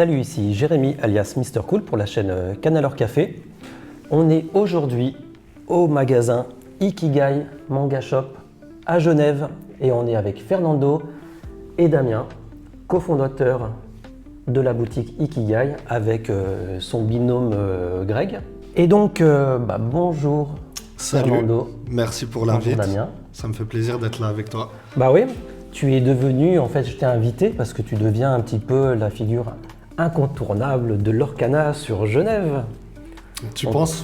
Salut, ici Jérémy alias Mister Cool pour la chaîne Canal Or Café. On est aujourd'hui au magasin Ikigai Manga Shop à Genève et on est avec Fernando et Damien, cofondateurs de la boutique Ikigai avec son binôme Greg. Et donc, bonjour. Salut, Fernando. merci pour l'invite. Bonjour Damien. Ça me fait plaisir d'être là avec toi. Bah oui, tu es devenu, en fait je t'ai invité parce que tu deviens un petit peu la figure incontournable de l'Orcana sur Genève. Tu penses?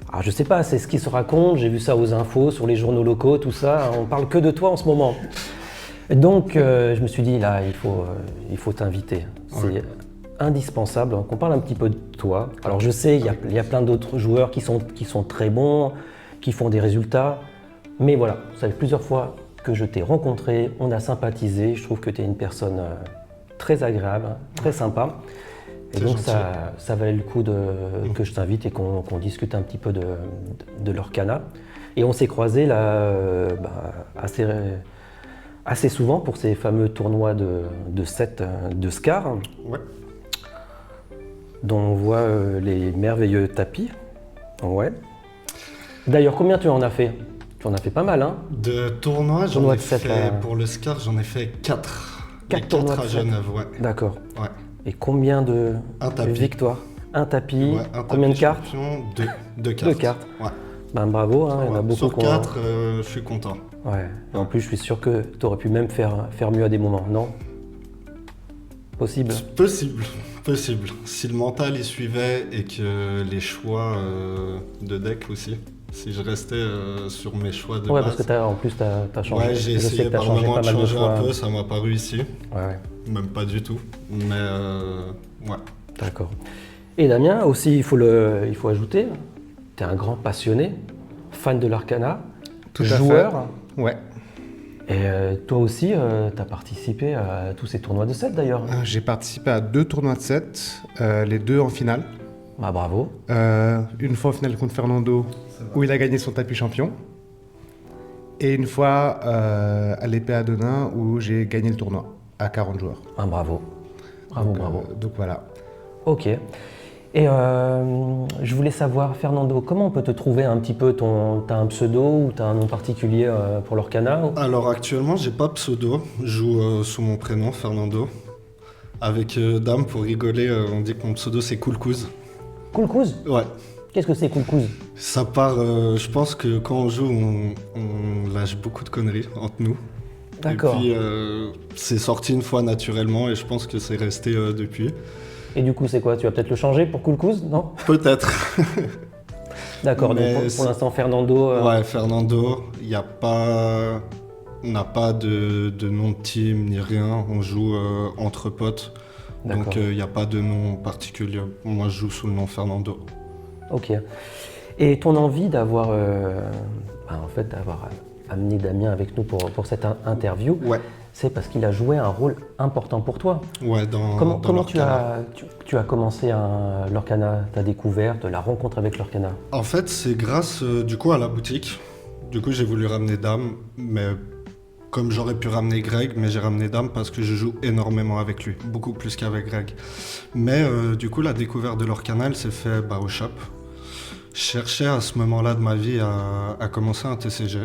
Alors je sais pas, c'est ce qui se raconte, j'ai vu ça aux infos, sur les journaux locaux, tout ça, on parle que de toi en ce moment. Donc je me suis dit là, il faut t'inviter. C'est indispensable qu'on parle un petit peu de toi. Alors je sais, il y a plein d'autres joueurs qui sont très bons, qui font des résultats, mais voilà, ça fait plusieurs fois que je t'ai rencontré, on a sympathisé, je trouve que tu es une personne très agréable, très sympa. Et donc ça valait le coup que je t'invite et qu'on discute un petit peu de l'Orcana. Et on s'est croisés là assez souvent pour ces fameux tournois de 7 de Scar, Ouais. dont on voit les merveilleux tapis. Ouais. D'ailleurs, combien tu en as fait? Tu en as fait pas mal, hein? De tournois, Tournoi j'en ai de sept, fait, pour le Scar, j'en ai fait 4. 4 tournois à de sept. Genève, ouais. D'accord. Ouais. Et combien de Un tapis. victoires? Un tapis, Ouais, un combien de tapis cartes? champion, deux cartes. 2 cartes. Ouais. Ben bravo, hein, il y en a beaucoup Sur qui ont- 4, je suis content. Ouais. Et en plus, je suis sûr que tu aurais pu même faire mieux à des moments, non? Possible? Possible. Si le mental y suivait et que les choix de deck aussi. Si je restais sur mes choix de Ouais, base. parce que en plus, tu as changé. Ouais, j'ai Je sais essayé que tu as par changé moment pas de mal de changer fois. un peu, ça m'a pas réussi. Ouais, Même pas du tout. Mais ouais. d'accord. Et Damien, aussi, il faut ajouter, tu es un grand passionné, fan de l'Arcana, Tout à joueur. fait. Ouais. Et toi aussi, tu as participé à tous ces tournois de 7 d'ailleurs. J'ai participé à 2 tournois de 7, les 2 en finale. Bah bravo. Une fois en finale contre Fernando, où il a gagné son tapis champion. Et une fois à l'épée à Denain, où j'ai gagné le tournoi à 40 joueurs. Ah, bravo. Bravo, Donc, bravo. donc voilà. Ok. Et je voulais savoir, Fernando, comment on peut te trouver un petit peu t'as un pseudo ou t'as un nom particulier pour l'Orcana? Alors actuellement, j'ai pas pseudo. Je joue sous mon prénom, Fernando. Avec Dame, pour rigoler, on dit que mon pseudo c'est Coolcouz. Coolcouz? Ouais. Qu'est-ce que c'est Coolcouz? Ça part, je pense que quand on joue, on lâche beaucoup de conneries entre nous. D'accord. Et puis c'est sorti une fois naturellement et je pense que c'est resté depuis. Et du coup, c'est quoi? Tu vas peut-être le changer pour Coolcouz, non? Peut-être. D'accord, donc Mais pour c'est- l'instant, Fernando. Ouais, Fernando, on n'a pas de nom de team ni rien, on joue entre potes, D'accord. donc il n'y a pas de nom particulier. Moi je joue sous le nom Fernando. Ok. Et ton envie d'avoir d'avoir amené Damien avec nous pour cette interview, Ouais, c'est parce qu'il a joué un rôle important pour toi. ouais, dans Comment tu l'Orcana. as commencé l'Orcana, ta découverte, la rencontre avec l'Orcana? En fait, c'est grâce du coup à la boutique. Du coup, j'ai voulu ramener Dame, mais comme j'aurais pu ramener Greg, mais j'ai ramené Dame parce que je joue énormément avec lui, beaucoup plus qu'avec Greg. Mais du coup, la découverte de l'Orcana, elle s'est faite au shop. Je cherchais à ce moment-là de ma vie à commencer un TCG.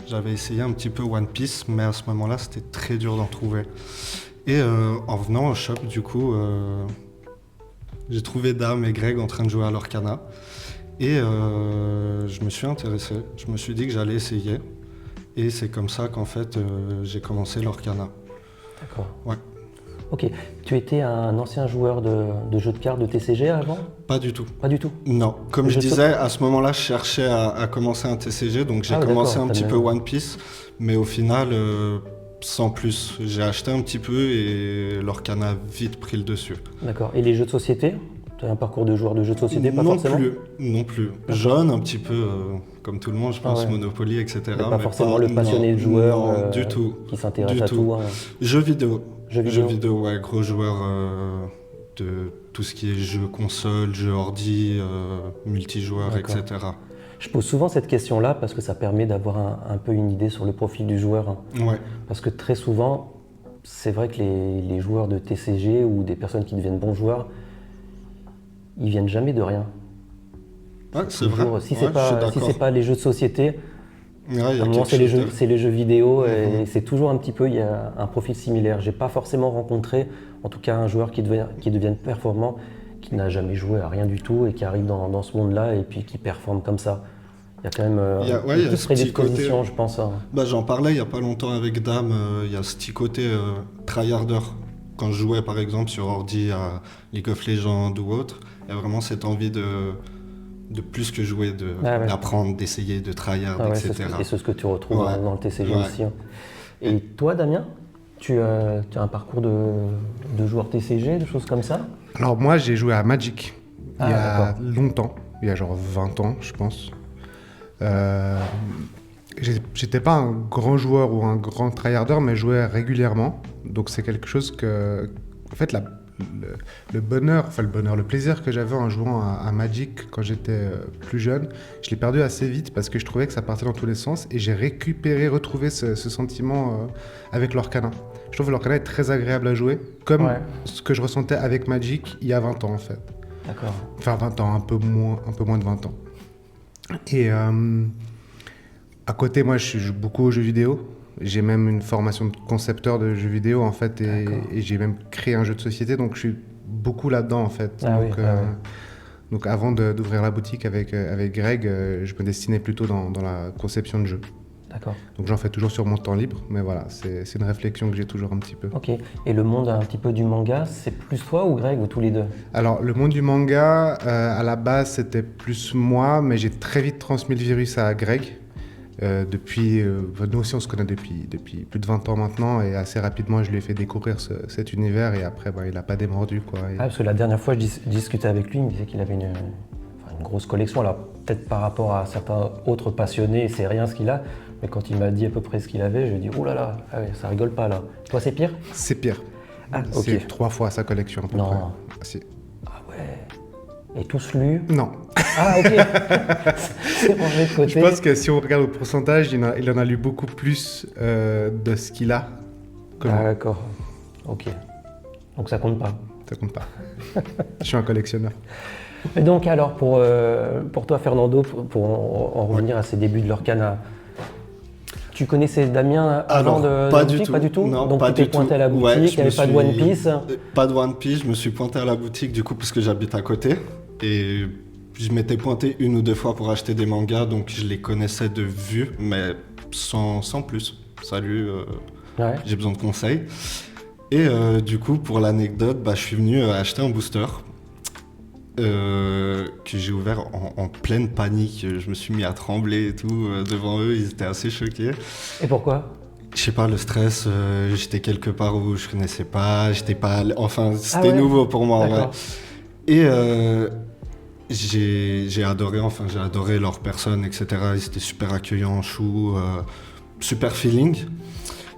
J'avais essayé un petit peu One Piece, mais à ce moment-là, c'était très dur d'en trouver. Et en venant au shop, du coup, j'ai trouvé Dame et Greg en train de jouer à l'Orcana. Et je me suis intéressé. Je me suis dit que j'allais essayer. Et c'est comme ça qu'en fait, j'ai commencé l'Orcana. D'accord. Ouais. Ok. Tu étais un ancien joueur de jeux de cartes de TCG avant? Pas du tout. Pas du tout. Non, comme Je je te- disais, à ce moment-là, je cherchais à commencer un TCG, donc j'ai Ah ouais, commencé d'accord, un petit t'as peu bien- One Piece, mais au final, sans plus. J'ai acheté un petit peu et l'Orcana a vite pris le dessus. D'accord. Et les jeux de société? Tu as un parcours de joueur de jeux de société, pas non forcément? non plus. Jeune, un petit peu, comme tout le monde, je pense, Ah ouais. Monopoly, etc. Mais pas forcément le passionné non, de joueur non, du tout. qui s'intéresse Du à tout. tout. Hein. Jeux vidéo. Jeux vidéo. Ouais, gros joueur de tout ce qui est jeux console, jeux ordi, multijoueur, D'accord. etc. Je pose souvent cette question-là parce que ça permet d'avoir un peu une idée sur le profil du joueur. Ouais. Parce que très souvent, c'est vrai que les joueurs de TCG ou des personnes qui deviennent bons joueurs, ils viennent jamais de rien. Ouais, c'est vrai. Si Ouais, c'est je pas, suis si d'accord. c'est pas les jeux de société, Ouais, il y a à un moment quelque c'est les chose jeux, de- c'est les jeux vidéo et c'est toujours un petit peu, il y a un profil similaire. J'ai pas forcément rencontré, en tout cas, un joueur qui devienne performant, qui n'a jamais joué à rien du tout et qui arrive dans ce monde-là et puis qui performe comme ça. Il y a quand même il y a plus ce petit côté. prédisposition, je pense. Bah, j'en parlais il y a pas longtemps avec Dame, il y a ce petit côté tryharder. Quand je jouais par exemple sur ordi à League of Legends ou autre, il y a vraiment cette envie de plus que jouer, Ah ouais. d'apprendre, d'essayer, de tryhard, Ah ouais, etc. c'est ce que tu retrouves Ouais. dans le TCG Ouais. aussi. Hein. Et toi, Damien, tu as un parcours de joueur TCG, de choses comme ça? Alors moi, j'ai joué à Magic il y a d'accord. longtemps, il y a genre 20 ans, je pense. J'étais pas un grand joueur ou un grand tryharder, mais je jouais régulièrement. Donc c'est quelque chose que... En fait, le plaisir que j'avais en jouant à Magic quand j'étais plus jeune, je l'ai perdu assez vite parce que je trouvais que ça partait dans tous les sens et j'ai retrouvé ce sentiment avec l'Orcana. Je trouve que l'Orcana est très agréable à jouer, comme Ouais. ce que je ressentais avec Magic il y a 20 ans en fait. D'accord. Enfin 20 ans, un peu moins de 20 ans. Et à côté, moi, je joue beaucoup aux jeux vidéo. J'ai même une formation de concepteur de jeux vidéo, en fait, et j'ai même créé un jeu de société, donc je suis beaucoup là-dedans, en fait. Ah donc, oui, ah ouais. donc avant d'ouvrir la boutique avec Greg, je me destinais plutôt dans la conception de jeux. D'accord. Donc j'en fais toujours sur mon temps libre, mais voilà, c'est une réflexion que j'ai toujours un petit peu. Ok. Et le monde un petit peu du manga, c'est plus toi ou Greg ou tous les deux? Alors, le monde du manga, à la base, c'était plus moi, mais j'ai très vite transmis le virus à Greg. Nous aussi, on se connaît depuis plus de 20 ans maintenant, et assez rapidement, je lui ai fait découvrir cet univers, et après, il n'a pas démordu, quoi. Et- Ah, parce que la dernière fois, je discutais avec lui, il me disait qu'il avait une grosse collection. Alors, peut-être par rapport à certains autres passionnés, c'est rien ce qu'il a, mais quand il m'a dit à peu près ce qu'il avait, je lui ai dit, oh là là, ah ouais, ça rigole pas là. Toi, c'est pire? C'est pire. Ah, ok. C'est 3 fois sa collection, à peu Non. près. Si. Ah ouais. Et tous lus? Non. Ah, ok. C'est rangé de côté. Je pense que si on regarde au pourcentage, il en a lu beaucoup plus de ce qu'il a que Ah, moi. d'accord. Ok. Donc ça compte pas. Ça compte pas. Je suis un collectionneur. Et donc alors, pour toi, Fernando, pour en revenir à ces débuts de l'Orcana, tu connaissais Damien avant de pas la du boutique? tout. Pas du tout? Non, donc pas tu t'es du pointé tout. à la boutique, Ouais, il je n'y avait me pas de One Piece? Pas de One Piece, je me suis pointé à la boutique du coup parce que j'habite à côté et je m'étais pointé 1 ou 2 fois pour acheter des mangas, donc je les connaissais de vue, mais sans plus. Salut, Ouais. j'ai besoin de conseils. Et du coup, pour l'anecdote, je suis venu acheter un booster que j'ai ouvert en pleine panique. Je me suis mis à trembler et tout devant eux, ils étaient assez choqués. Et pourquoi? Je sais pas, le stress, j'étais quelque part où je connaissais pas, j'étais pas... Enfin, c'était ouais. nouveau pour moi, ouais. D'accord. Et j'ai adoré leur personne, etc. Ils étaient super accueillants, chou, super feeling.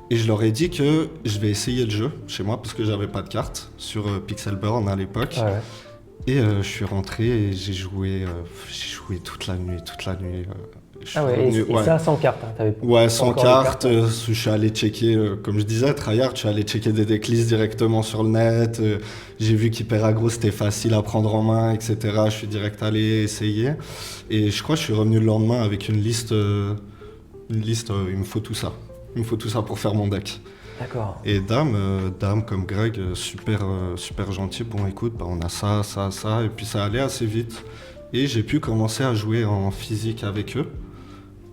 Et je leur ai dit que je vais essayer le jeu chez moi parce que j'avais pas de carte sur Pixelburn à l'époque. Ah ouais. Et je suis rentré et j'ai joué toute la nuit. Je suis Ah ouais, revenu- et ça sans carte, hein, t'avais Ouais, pas sans encore de carte, carte. je suis allé checker, comme je disais, tryhard, je suis allé checker des decklists directement sur le net, j'ai vu qu'Hyperagro c'était facile à prendre en main, etc. Je suis direct allé essayer, et je crois que je suis revenu le lendemain avec une liste, il me faut tout ça. Il me faut tout ça pour faire mon deck. D'accord. Et Dame comme Greg, super gentil, bon écoute, on a ça, et puis ça allait assez vite. Et j'ai pu commencer à jouer en physique avec eux,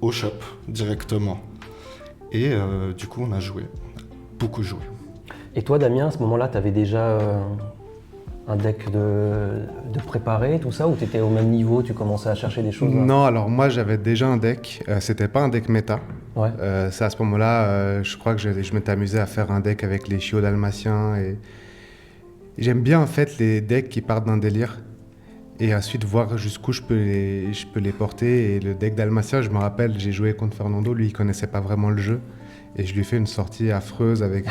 au shop, directement. Et du coup, on a beaucoup joué. Et toi, Damien, à ce moment-là, t'avais déjà un deck de préparé, tout ça, ou t'étais au même niveau, tu commençais à chercher des choses? Non, alors moi j'avais déjà un deck, c'était pas un deck méta. Ouais. C'est à ce moment-là, je crois que je m'étais amusé à faire un deck avec les chiots dalmatiens. Et j'aime bien en fait les decks qui partent d'un délire et ensuite voir jusqu'où je peux les porter. Et le deck dalmatien, je me rappelle, j'ai joué contre Fernando, lui il connaissait pas vraiment le jeu. Et je lui ai fait une sortie affreuse avec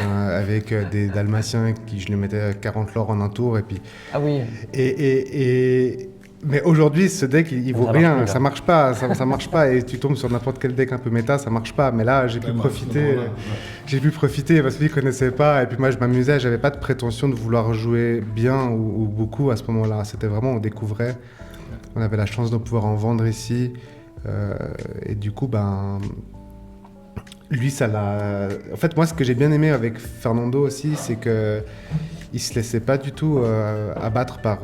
des dalmatiens je lui mettais 40 lore en un tour. Et puis Ah oui. et Mais aujourd'hui, ce deck, il vaut Ça marche rien, plus, là. ça marche pas, ça marche pas. Et tu tombes sur n'importe quel deck un peu méta, ça marche pas. Mais là, j'ai pu profiter parce qu'il connaissait pas. Et puis moi, je m'amusais, j'avais pas de prétention de vouloir jouer bien ou beaucoup à ce moment-là. C'était vraiment, on découvrait. On avait la chance de pouvoir en vendre ici. Et du coup, ben, lui, ça l'a. En fait, moi, ce que j'ai bien aimé avec Fernando aussi, c'est que il se laissait pas du tout abattre par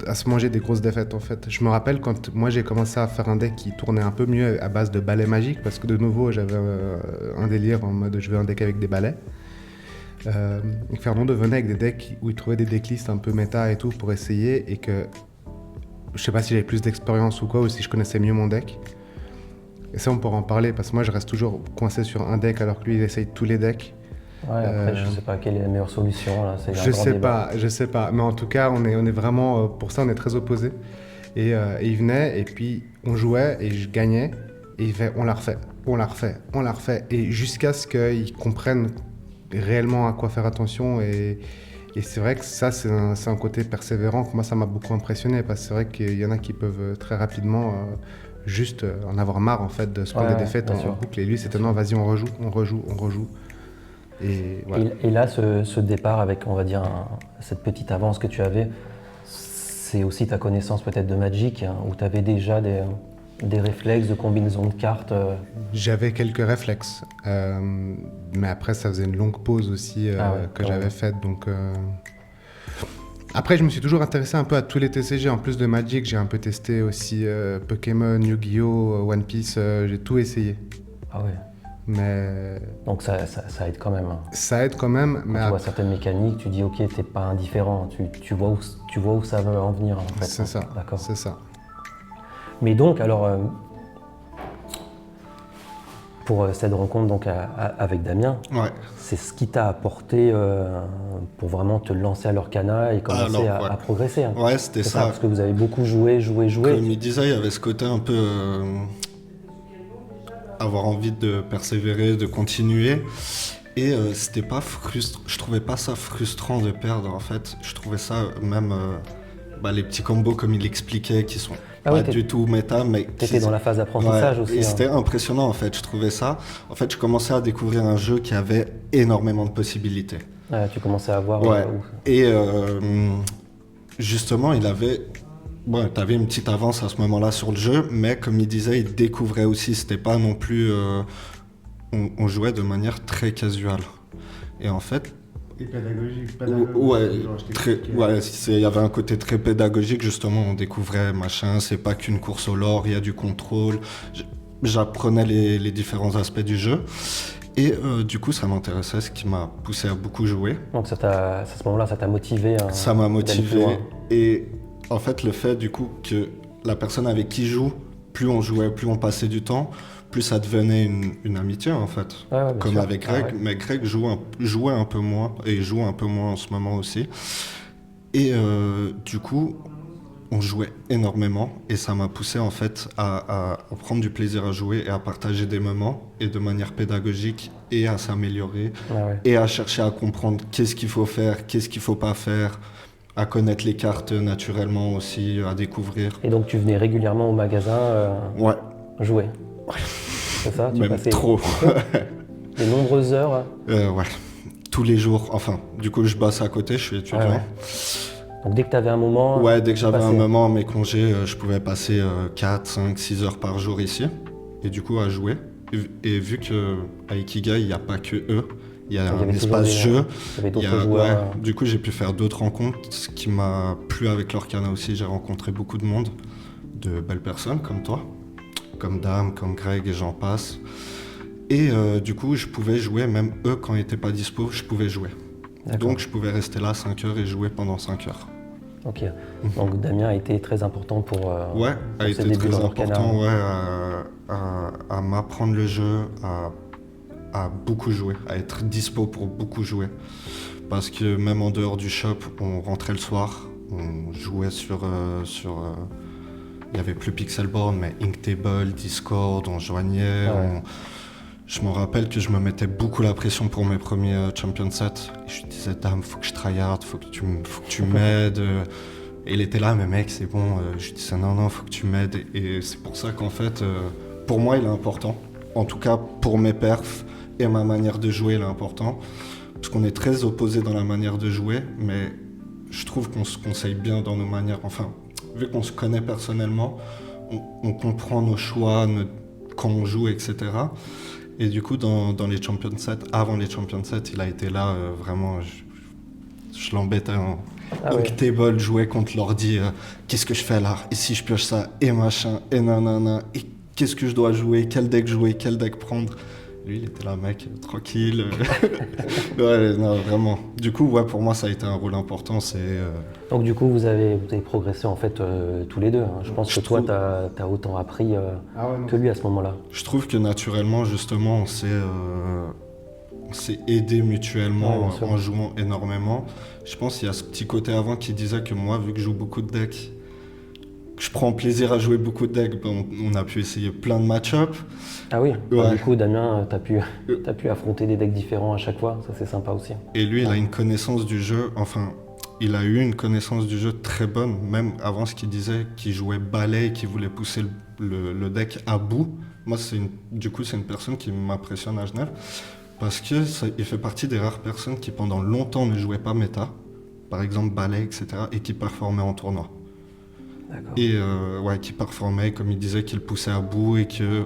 à se manger des grosses défaites. En fait, je me rappelle quand moi j'ai commencé à faire un deck qui tournait un peu mieux à base de balais magiques, parce que de nouveau, j'avais un délire en mode je veux un deck avec des balais. Et Fernando venait avec des decks où il trouvait des decklists un peu méta et tout pour essayer, et que je sais pas si j'avais plus d'expérience ou quoi, ou si je connaissais mieux mon deck. Et ça, on pourra en parler, parce que moi, je reste toujours coincé sur un deck, alors que lui, il essaye tous les decks. Ouais, après, je sais pas quelle est la meilleure solution, là. C'est un Je grand sais débat. pas, je sais pas. Mais en tout cas, on est vraiment, pour ça, on est très opposés. Et il venait, et puis on jouait, et je gagnais, et il fait, on la refait, on la refait, on la refait. Et jusqu'à ce qu'ils comprennent réellement à quoi faire attention. Et c'est vrai que ça, c'est un côté persévérant que moi, ça m'a beaucoup impressionné, parce que c'est vrai qu'il y en a qui peuvent très rapidement juste en avoir marre, en fait, de se prendre des défaites bien en sûr. boucle. Et lui, c'était non, vas-y, on rejoue, on rejoue, on rejoue. Et voilà. Et là, ce départ avec, on va dire, cette petite avance que tu avais, c'est aussi ta connaissance peut-être de Magic, hein, où tu avais déjà des réflexes de combinaison de cartes. J'avais quelques réflexes, mais après ça faisait une longue pause aussi que j'avais faite. Donc, après, je me suis toujours intéressé un peu à tous les TCG. En plus de Magic, j'ai un peu testé aussi Pokémon, Yu-Gi-Oh, One Piece, j'ai tout essayé. Ah ouais. Mais Donc ça aide quand même, hein. ça aide quand même. Quand Mais tu vois certaines mécaniques, tu dis ok, t'es pas indifférent, tu vois où ça va en venir en fait. c'est ça, D'accord. c'est ça. Mais donc alors pour cette rencontre donc avec Damien, Ouais. c'est ce qui t'a apporté pour vraiment te lancer à l'Orcana et commencer Alors, ouais. à progresser, hein. Ouais, c'était C'est ça. parce que vous avez beaucoup joué. Comme il disait, il y avait ce côté un peu avoir envie de persévérer, de continuer. Et c'était pas frustrant. Je trouvais pas ça frustrant de perdre en fait. Je trouvais ça même les petits combos comme il expliquait qui sont pas du tout méta, mais t'étais dans la phase d'apprentissage aussi. Et hein. c'était impressionnant en fait. Je trouvais ça. En fait, je commençais à découvrir un jeu qui avait énormément de possibilités. Ouais, tu commençais à voir. Ouais. Et justement, il avait. Ouais, t'avais une petite avance à ce moment-là sur le jeu, mais comme il disait, il découvrait aussi. C'était pas non plus. On jouait de manière très casual. Et en fait. Et pédagogique. Il y avait un côté très pédagogique, justement. On découvrait machin, c'est pas qu'une course au lore, il y a du contrôle. J'apprenais les différents aspects du jeu. Et du coup, ça m'intéressait, ce qui m'a poussé à beaucoup jouer. Donc à ce moment-là, ça t'a motivé. Ça m'a motivé. Plus loin. Et en fait, le fait du coup que la personne avec qui joue, plus on jouait, plus on passait du temps, plus ça devenait une amitié en fait. Ouais, comme sûr. avec Greg. Mais Greg jouait un peu moins et joue un peu moins en ce moment aussi. Et du coup, on jouait énormément et ça m'a poussé en fait à prendre du plaisir à jouer et à partager des moments et de manière pédagogique et à s'améliorer et à chercher à comprendre qu'est-ce qu'il faut faire, qu'est-ce qu'il faut pas faire, à connaître les cartes naturellement aussi, à découvrir. Et donc tu venais régulièrement au magasin jouer. Ouais. C'est ça, tu Même passais trop. de nombreuses heures. Ouais. Tous les jours. Enfin, du coup, je bosse à côté, je suis étudiant. Ouais. Donc dès que tu avais un moment... Ouais, dès que j'avais un moment, mes congés, je pouvais passer 4, 5, 6 heures par jour ici. Et du coup, à jouer. Et vu qu'à Ikigai, il n'y a pas que eux, il y a un espace jeu. Il y avait d'autres joueurs. Du coup, j'ai pu faire d'autres rencontres. Ce qui m'a plu avec l'Orcana aussi, j'ai rencontré beaucoup de monde, de belles personnes comme toi, comme Dame, comme Greg et j'en passe. Et du coup, je pouvais jouer, même eux, quand ils n'étaient pas dispo, je pouvais jouer. D'accord. Donc, je pouvais rester là 5 heures et jouer pendant 5 heures. Ok. Donc Damien a été très important pour a été très important à m'apprendre le jeu, à beaucoup jouer, à être dispo pour beaucoup jouer. Parce que même en dehors du shop, on rentrait le soir, on jouait sur il n'y avait plus Pixelborn, mais Inktable, Discord, on joignait. Je me rappelle que je me mettais beaucoup la pression pour mes premiers Champion Sets. Et je disais, Dame, faut que je tryhard, faut que tu m'aides. Et il était là, mais mec, c'est bon. Je lui disais, non, faut que tu m'aides. Et c'est pour ça qu'en fait, pour moi, il est important. En tout cas, pour mes perfs et ma manière de jouer, il est important. Parce qu'on est très opposés dans la manière de jouer, mais je trouve qu'on se conseille bien dans nos manières. Enfin, vu qu'on se connaît personnellement, on comprend nos choix, quand on joue, etc. Et du coup, dans les Champion Sets, avant les Champion Sets, il a été là, vraiment, je l'embêtais en table, jouer contre l'ordi, qu'est-ce que je fais là? Et si je pioche ça? Et machin, et nanana, et qu'est-ce que je dois jouer? Quel deck jouer? Quel deck prendre? Lui, il était là, mec, tranquille. Ouais, non, vraiment. Du coup, ouais, pour moi, ça a été un rôle important. Donc, du coup, vous avez progressé en fait tous les deux. Hein. Je pense que toi, tu as autant appris que lui à ce moment-là. Je trouve que naturellement, justement, on s'est aidé mutuellement en jouant énormément. Je pense qu'il y a ce petit côté avant qui disait que moi, vu que je joue beaucoup de decks, je prends plaisir à jouer beaucoup de decks. On a pu essayer plein de match-up. Ah oui, ouais. Du coup, Damien, t'as pu affronter des decks différents à chaque fois. Ça, c'est sympa aussi. Et lui, il a une connaissance du jeu. Enfin, il a eu une connaissance du jeu très bonne. Même avant ce qu'il disait, qu'il jouait balai et qu'il voulait pousser le deck à bout. Moi, du coup, c'est une personne qui m'impressionne à Genève. Parce qu'il fait partie des rares personnes qui, pendant longtemps, ne jouaient pas méta. Par exemple, balai, etc. Et qui performaient en tournoi. D'accord. Et qui performait, comme il disait, qu'il poussait à bout et que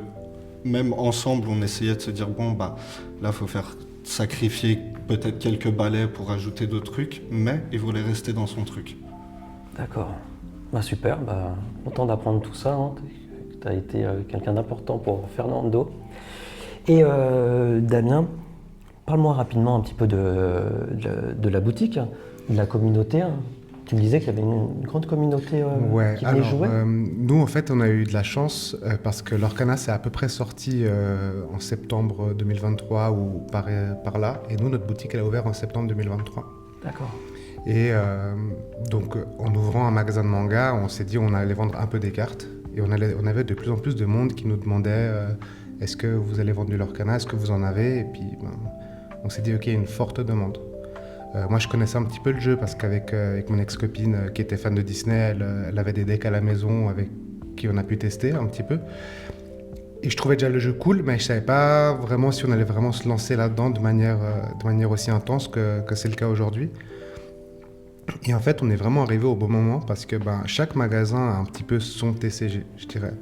même ensemble, on essayait de se dire, bon, bah là, il faut faire sacrifier peut-être quelques balais pour ajouter d'autres trucs, mais il voulait rester dans son truc. D'accord. Bah, super, content d'apprendre tout ça. Hein. Tu as été quelqu'un d'important pour Fernando. Et Damien, parle-moi rapidement un petit peu de la boutique, de la communauté. Hein. Tu me disais qu'il y avait une grande communauté qui venait jouer. Nous, en fait, on a eu de la chance parce que l'Orcana, c'est à peu près sorti en septembre 2023 ou par là. Et nous, notre boutique, elle a ouvert en septembre 2023. D'accord. Et donc, en ouvrant un magasin de manga, on s'est dit on allait vendre un peu des cartes. Et on avait de plus en plus de monde qui nous demandait est-ce que vous allez vendre de l'Orcana? Est-ce que vous en avez? Et puis, on s'est dit ok, il y a une forte demande. Moi, je connaissais un petit peu le jeu parce qu'avec mon ex-copine qui était fan de Disney, elle avait des decks à la maison avec qui on a pu tester un petit peu. Et je trouvais déjà le jeu cool, mais je ne savais pas vraiment si on allait vraiment se lancer là-dedans de manière aussi intense que c'est le cas aujourd'hui. Et en fait, on est vraiment arrivé au bon moment parce que chaque magasin a un petit peu son TCG, je dirais.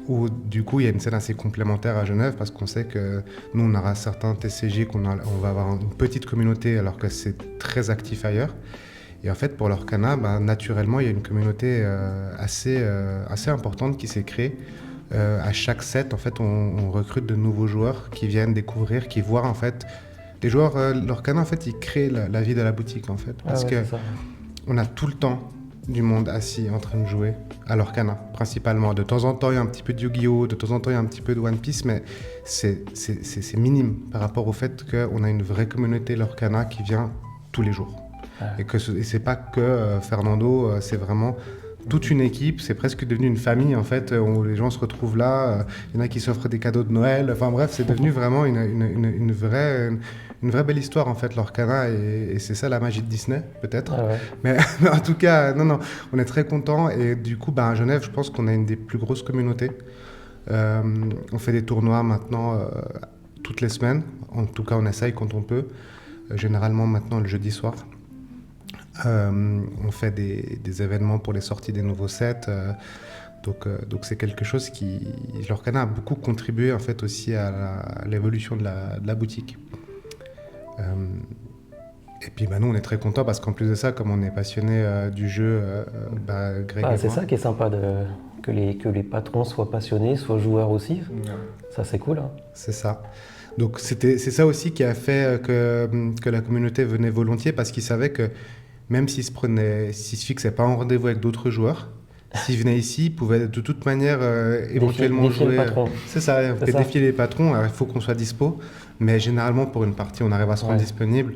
Où du coup il y a une scène assez complémentaire à Genève parce qu'on sait que nous on aura certains TCG on va avoir une petite communauté alors que c'est très actif ailleurs. Et en fait pour l'Orcana, naturellement il y a une communauté assez importante qui s'est créée. À chaque set en fait on recrute de nouveaux joueurs qui viennent découvrir, qui voient en fait les joueurs. L'Orcana en fait ils créent la vie de la boutique en fait parce que on a tout le temps du monde assis en train de jouer à l'Orcana, principalement. De temps en temps, il y a un petit peu de Yu-Gi-Oh!, de temps en temps, il y a un petit peu de One Piece, mais c'est minime par rapport au fait qu'on a une vraie communauté l'Orcana qui vient tous les jours. Ouais. Et c'est pas que Fernando, c'est vraiment toute une équipe, c'est presque devenu une famille en fait, où les gens se retrouvent là, il y en a qui s'offrent des cadeaux de Noël, enfin bref, c'est devenu vraiment une vraie belle histoire en fait, l'Orcana, et c'est ça la magie de Disney peut-être. Ah ouais. mais en tout cas, non, on est très contents, et du coup à Genève, je pense qu'on a une des plus grosses communautés. On fait des tournois maintenant toutes les semaines, en tout cas on essaye quand on peut, généralement maintenant le jeudi soir. On fait des événements pour les sorties des nouveaux sets, donc c'est quelque chose qui, l'Orcana a beaucoup contribué en fait aussi à l'évolution de la boutique. Et puis nous on est très contents parce qu'en plus de ça, comme on est passionné du jeu, Greg et c'est ça qui est sympa, que les patrons soient passionnés, soient joueurs aussi. Ouais. Ça c'est cool. Hein. C'est ça. Donc c'est ça aussi qui a fait que la communauté venait volontiers, parce qu'ils savaient que même s'ils se fixaient pas en rendez-vous avec d'autres joueurs, s'ils venaient ici, ils pouvaient de toute manière éventuellement défier jouer. Le patron. C'est ça, défier les patrons. Alors, il faut qu'on soit dispo, mais généralement pour une partie, on arrive à se rendre disponible.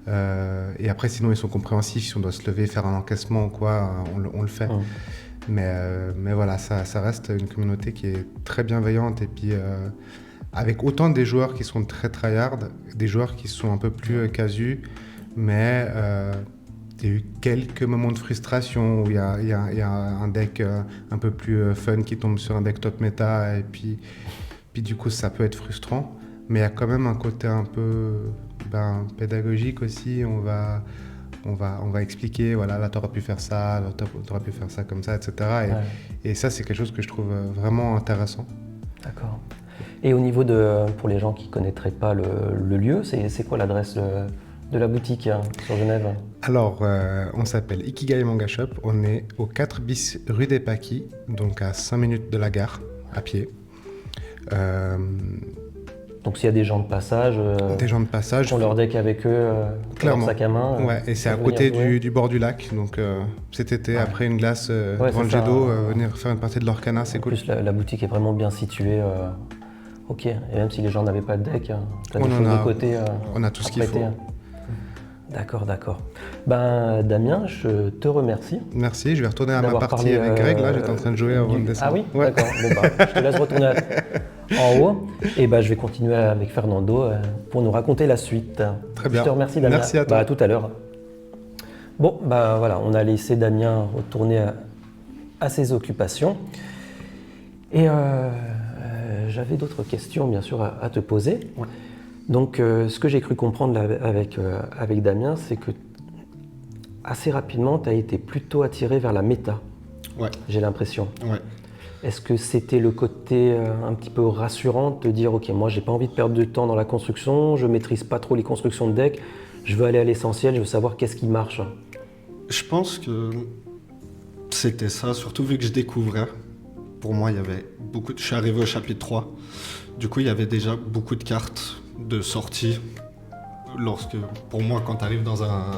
Et après, sinon, ils sont compréhensifs. Si on doit se lever, faire un encaissement ou quoi, on le fait. Mais voilà, ça reste une communauté qui est très bienveillante, et puis avec autant des joueurs qui sont très tryhard, des joueurs qui sont un peu plus casus, mais Il y a eu quelques moments de frustration où il y a un deck un peu plus fun qui tombe sur un deck top méta et puis du coup ça peut être frustrant. Mais il y a quand même un côté un peu pédagogique aussi. On va expliquer, voilà, là t'aurais pu faire ça, là t'aurais pu faire ça comme ça, etc. Et ça c'est quelque chose que je trouve vraiment intéressant. D'accord. Et au niveau pour les gens qui ne connaîtraient pas le lieu, c'est quoi l'adresse de la boutique sur Genève? Alors, on s'appelle Ikigai Manga Shop. On est au 4 bis rue des Paquis, donc à 5 minutes de la gare, à pied. Donc s'il y a des gens de passage, qui ont leur deck avec eux, leur sac à main. Ouais, et c'est à côté du bord du lac. Donc cet été, après une glace devant le jet d'eau, venir faire une partie de l'Orcana, c'est cool. En plus, la boutique est vraiment bien située. Ok, et même si les gens n'avaient pas de deck, tu as des choses de côté. On a tout ce qu'il faut. D'accord. Damien, je te remercie. Merci, je vais retourner à ma partie avec Greg. Là, j'étais en train de jouer avant de descendre. Ah oui, ouais. D'accord. Je te laisse retourner en haut. Et je vais continuer avec Fernando pour nous raconter la suite. Très bien. Je te remercie, Damien. Merci à toi. À tout à l'heure. Bon, voilà, on a laissé Damien retourner à ses occupations. Et j'avais d'autres questions, bien sûr, à te poser. Ouais. Donc, ce que j'ai cru comprendre là, avec Damien, c'est que assez rapidement, tu as été plutôt attiré vers la méta. Ouais. J'ai l'impression. Ouais. Est-ce que c'était le côté un petit peu rassurant de te dire, ok, moi, j'ai pas envie de perdre de temps dans la construction, je maîtrise pas trop les constructions de deck, je veux aller à l'essentiel, je veux savoir qu'est-ce qui marche. Je pense que c'était ça, surtout vu que je découvrais. Pour moi, il y avait beaucoup de... Je suis arrivé au chapitre 3. Du coup, il y avait déjà beaucoup de cartes de sortie. Pour moi, quand tu arrives dans un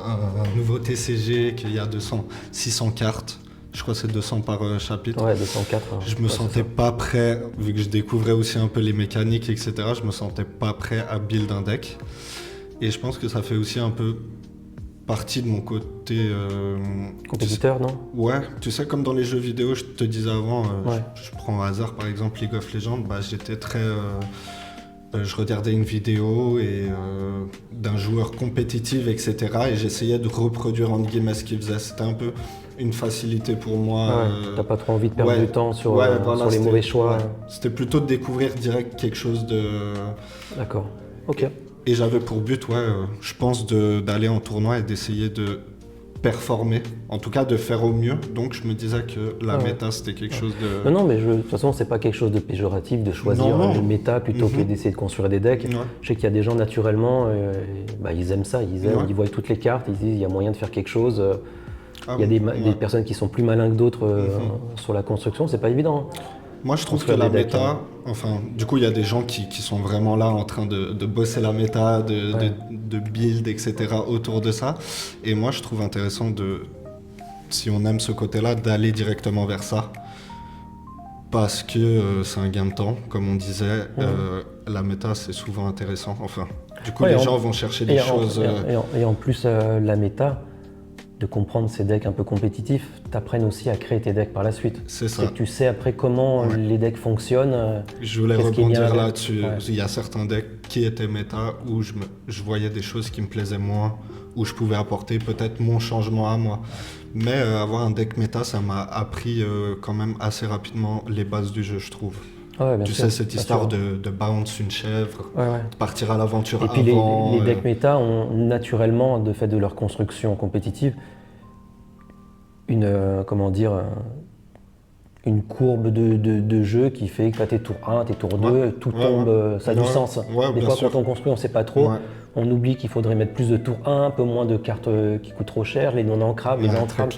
nouveau TCG, qu'il y a 600 cartes, je crois que c'est 200 par chapitre. Ouais, 204. Je me sentais pas prêt, vu que je découvrais aussi un peu les mécaniques, etc. Je me sentais pas prêt à build un deck. Et je pense que ça fait aussi un peu partie de mon côté... compétiteur, non? Ouais, tu sais, comme dans les jeux vidéo, je te disais avant, je prends au hasard par exemple League of Legends, j'étais très... je regardais une vidéo d'un joueur compétitif, etc. Et j'essayais de reproduire entre guillemets ce qu'il faisait. C'était un peu une facilité pour moi. T'as pas trop envie de perdre du temps sur les mauvais choix. Ouais. C'était plutôt de découvrir direct quelque chose de... D'accord, ok. Et j'avais pour but, je pense, d'aller en tournoi et d'essayer de performer, en tout cas de faire au mieux. Donc je me disais que la méta c'était quelque chose de... Non, mais de toute façon c'est pas quelque chose de péjoratif de choisir une méta plutôt que d'essayer de construire des decks. Je sais qu'il y a des gens naturellement, ils aiment ça, ils voient toutes les cartes, ils disent il y a moyen de faire quelque chose. Il y a des personnes qui sont plus malins que d'autres sur la construction, c'est pas évident. Moi je trouve que la méta, du coup il y a des gens qui sont vraiment là en train de bosser la méta, de build, etc. autour de ça. Et moi je trouve intéressant si on aime ce côté-là, d'aller directement vers ça. Parce que c'est un gain de temps, comme on disait, la méta c'est souvent intéressant. Du coup les gens vont chercher des choses... Et en plus la méta, de comprendre ces decks un peu compétitifs, t'apprennent aussi à créer tes decks par la suite. C'est ça. Et tu sais après comment les decks fonctionnent. Je voulais rebondir là-dessus. Il y a certains decks qui étaient méta où je voyais des choses qui me plaisaient moins, où je pouvais apporter peut-être mon changement à moi. Mais avoir un deck méta, ça m'a appris quand même assez rapidement les bases du jeu, je trouve. Tu sais, cette histoire de bounce une chèvre, de partir à l'aventure avant. Et puis les decks méta ont naturellement, de fait de leur construction compétitive, une courbe de jeu qui fait que tu as tes tours 1, tes tours 2, tout tombe, ça a du sens. Des fois, quand on construit, on ne sait pas trop. On oublie qu'il faudrait mettre plus de tours 1, un peu moins de cartes qui coûtent trop cher, les non-ancrables, les entrables,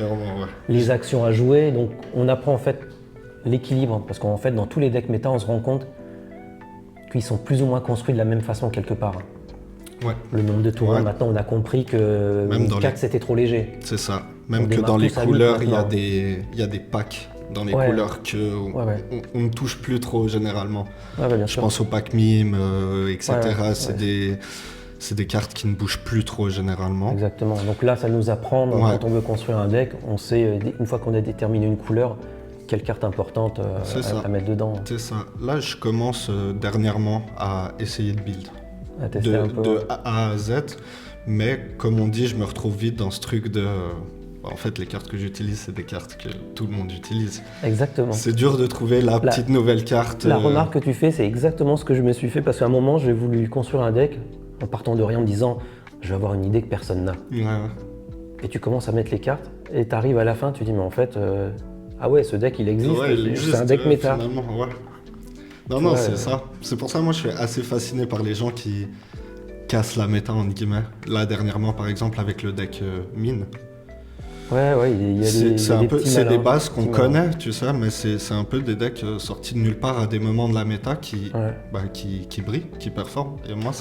les actions à jouer. Donc, on apprend en fait l'équilibre, parce qu'en fait, dans tous les decks méta, on se rend compte qu'ils sont plus ou moins construits de la même façon quelque part. Le nombre de tours 1, maintenant, on a compris que 4, c'était trop léger. C'est ça. Même que dans les couleurs, il y a des packs dans les couleurs qu'on ne touche plus trop généralement. Je pense au pack mime, etc. C'est des cartes qui ne bougent plus trop généralement. Exactement. Donc là, ça nous apprend, quand on veut construire un deck, on sait, une fois qu'on a déterminé une couleur, quelle carte importante à mettre dedans. C'est ça. Là, je commence dernièrement à essayer de build. De A à Z. Mais comme on dit, je me retrouve vite dans ce truc de... en fait, les cartes que j'utilise, c'est des cartes que tout le monde utilise. Exactement. C'est dur de trouver la petite nouvelle carte. La remarque que tu fais, c'est exactement ce que je me suis fait parce qu'à un moment, j'ai voulu construire un deck en partant de rien, en me disant je vais avoir une idée que personne n'a. Ouais. Et tu commences à mettre les cartes et tu arrives à la fin, tu dis mais en fait, ah ouais, ce deck il existe, Ouais, il existe, c'est un deck méta. Finalement, ouais. Non, c'est ça. C'est pour ça, moi, je suis assez fasciné par les gens qui cassent la méta, entre guillemets. Là, dernièrement, par exemple, avec le deck mine. Ouais, il y a des c'est des bases qu'on petits malins. connaît, tu sais, mais c'est un peu des decks sortis de nulle part à des moments de la méta qui brillent, qui performent. Et moi,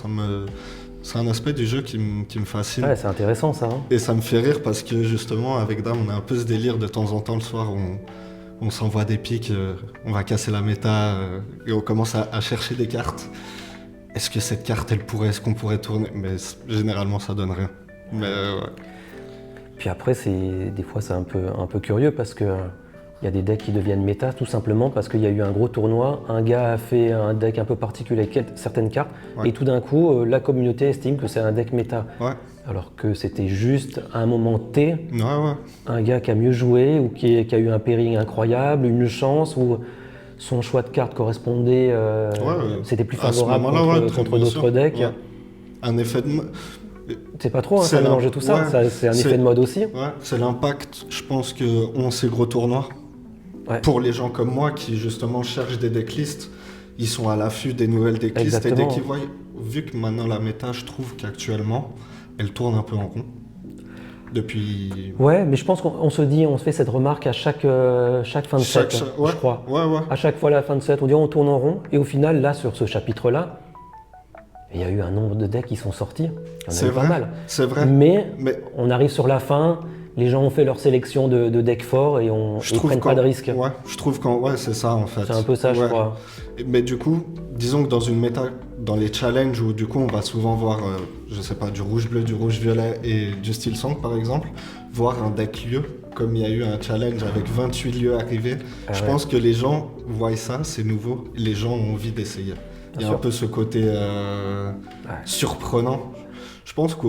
c'est un aspect du jeu qui me fascine. Ouais, c'est intéressant ça. Hein. Et ça me fait rire parce que justement, avec Dame, on a un peu ce délire de temps en temps le soir, on s'envoie des pics, on va casser la méta et on commence à chercher des cartes. Est-ce que cette carte, est-ce qu'on pourrait tourner? Mais généralement, ça donne rien. Mais ouais. Puis après, des fois, c'est un peu curieux parce que il y a des decks qui deviennent méta tout simplement parce qu'il y a eu un gros tournoi, un gars a fait un deck un peu particulier avec certaines cartes et tout d'un coup, la communauté estime que c'est un deck méta. Ouais. Alors que c'était juste à un moment T, Ouais. un gars qui a mieux joué ou qui a eu un pairing incroyable, une chance ou son choix de cartes correspondait, c'était plus favorable contre d'autres decks. Ouais. Un effet de... C'est pas trop, ça mélange tout ça, c'est un effet de mode aussi. Ouais, c'est l'impact, je pense qu'on ces gros tournois. Ouais. Pour les gens comme moi qui justement cherchent des decklists, ils sont à l'affût des nouvelles decklists. Exactement. Et dès qu'ils voient, vu que maintenant la méta, je trouve qu'actuellement, elle tourne un peu en rond. Depuis... Ouais, mais je pense qu'on se dit, on se fait cette remarque à chaque fin de set, je crois. Ouais. À chaque fois la fin de set, on dit on tourne en rond. Et au final, là, sur ce chapitre-là, il y a eu un nombre de decks qui sont sortis. Il y en a eu pas mal. C'est vrai. Mais on arrive sur la fin, les gens ont fait leur sélection de decks forts et ils prennent pas de risques. Ouais, je trouve c'est ça en fait. C'est un peu ça, je crois. Mais du coup, disons que dans une méta, dans les challenges où du coup on va souvent voir, je sais pas, du rouge-bleu, du rouge-violet et du style song par exemple, voir un deck lieu, comme il y a eu un challenge avec 28 lieux arrivés, je pense que les gens voient ça, c'est nouveau, les gens ont envie d'essayer. Il y a un peu ce côté surprenant. Je pense que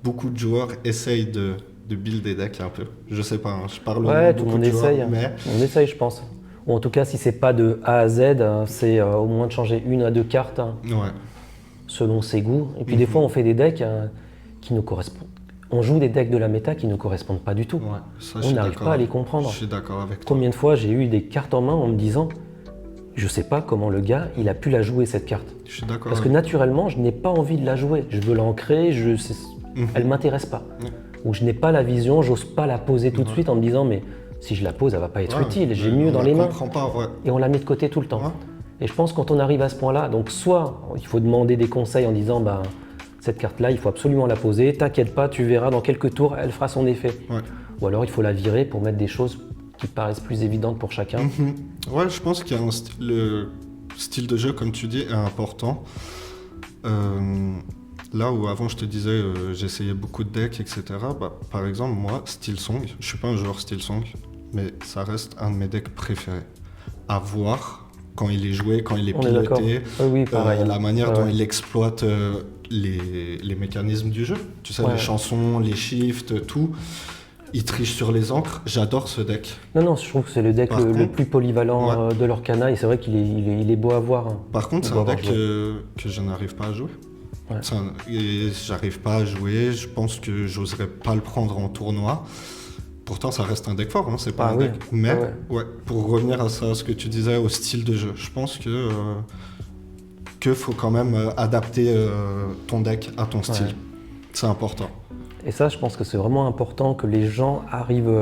beaucoup de joueurs essayent de build des decks un peu. Je sais pas, je parle au nom de beaucoup de joueurs, mais... On essaye, je pense. Ou en tout cas, si c'est pas de A à Z, c'est au moins de changer 1 à 2 cartes selon ses goûts. Et puis des fois, on fait des decks qui nous correspondent. On joue des decks de la méta qui ne nous correspondent pas du tout. Ouais, ça, on n'arrive pas à les comprendre. Je suis d'accord avec toi. Combien de fois j'ai eu des cartes en main en me disant je sais pas comment le gars il a pu la jouer cette carte. Je suis d'accord. Parce que naturellement, je n'ai pas envie de la jouer. Je veux l'ancrer, elle m'intéresse pas. Ou je n'ai pas la vision, j'ose pas la poser tout de suite en me disant mais si je la pose, elle va pas être utile, j'ai mieux dans les mains. Et on la met de côté tout le temps. Et je pense quand on arrive à ce point-là, donc soit il faut demander des conseils en disant cette carte-là, il faut absolument la poser, t'inquiète pas, tu verras dans quelques tours, elle fera son effet. Ou alors il faut la virer pour mettre des choses qui paraissent plus évidentes pour chacun. Ouais, je pense qu'il y a le style de jeu, comme tu dis, est important. Là où avant je te disais j'essayais beaucoup de decks, etc. Par exemple, moi, Steel Song, je suis pas un joueur Steel Song, mais ça reste un de mes decks préférés. À voir quand il est joué, quand il est piloté, la manière dont il exploite les mécanismes du jeu. Tu sais, les chansons, les shifts, tout. Il triche sur les encres, j'adore ce deck. Non, je trouve que c'est le deck le plus polyvalent de l'Orcana et c'est vrai qu'il est beau à voir. Par contre, c'est un deck que je n'arrive pas à jouer. J'arrive pas à jouer, je pense que j'oserais pas le prendre en tournoi. Pourtant, ça reste un deck fort, hein, c'est pas un deck. Mais pour revenir à ça, ce que tu disais, au style de jeu, je pense que faut quand même adapter ton deck à ton style. C'est important. Et ça, je pense que c'est vraiment important que les gens arrivent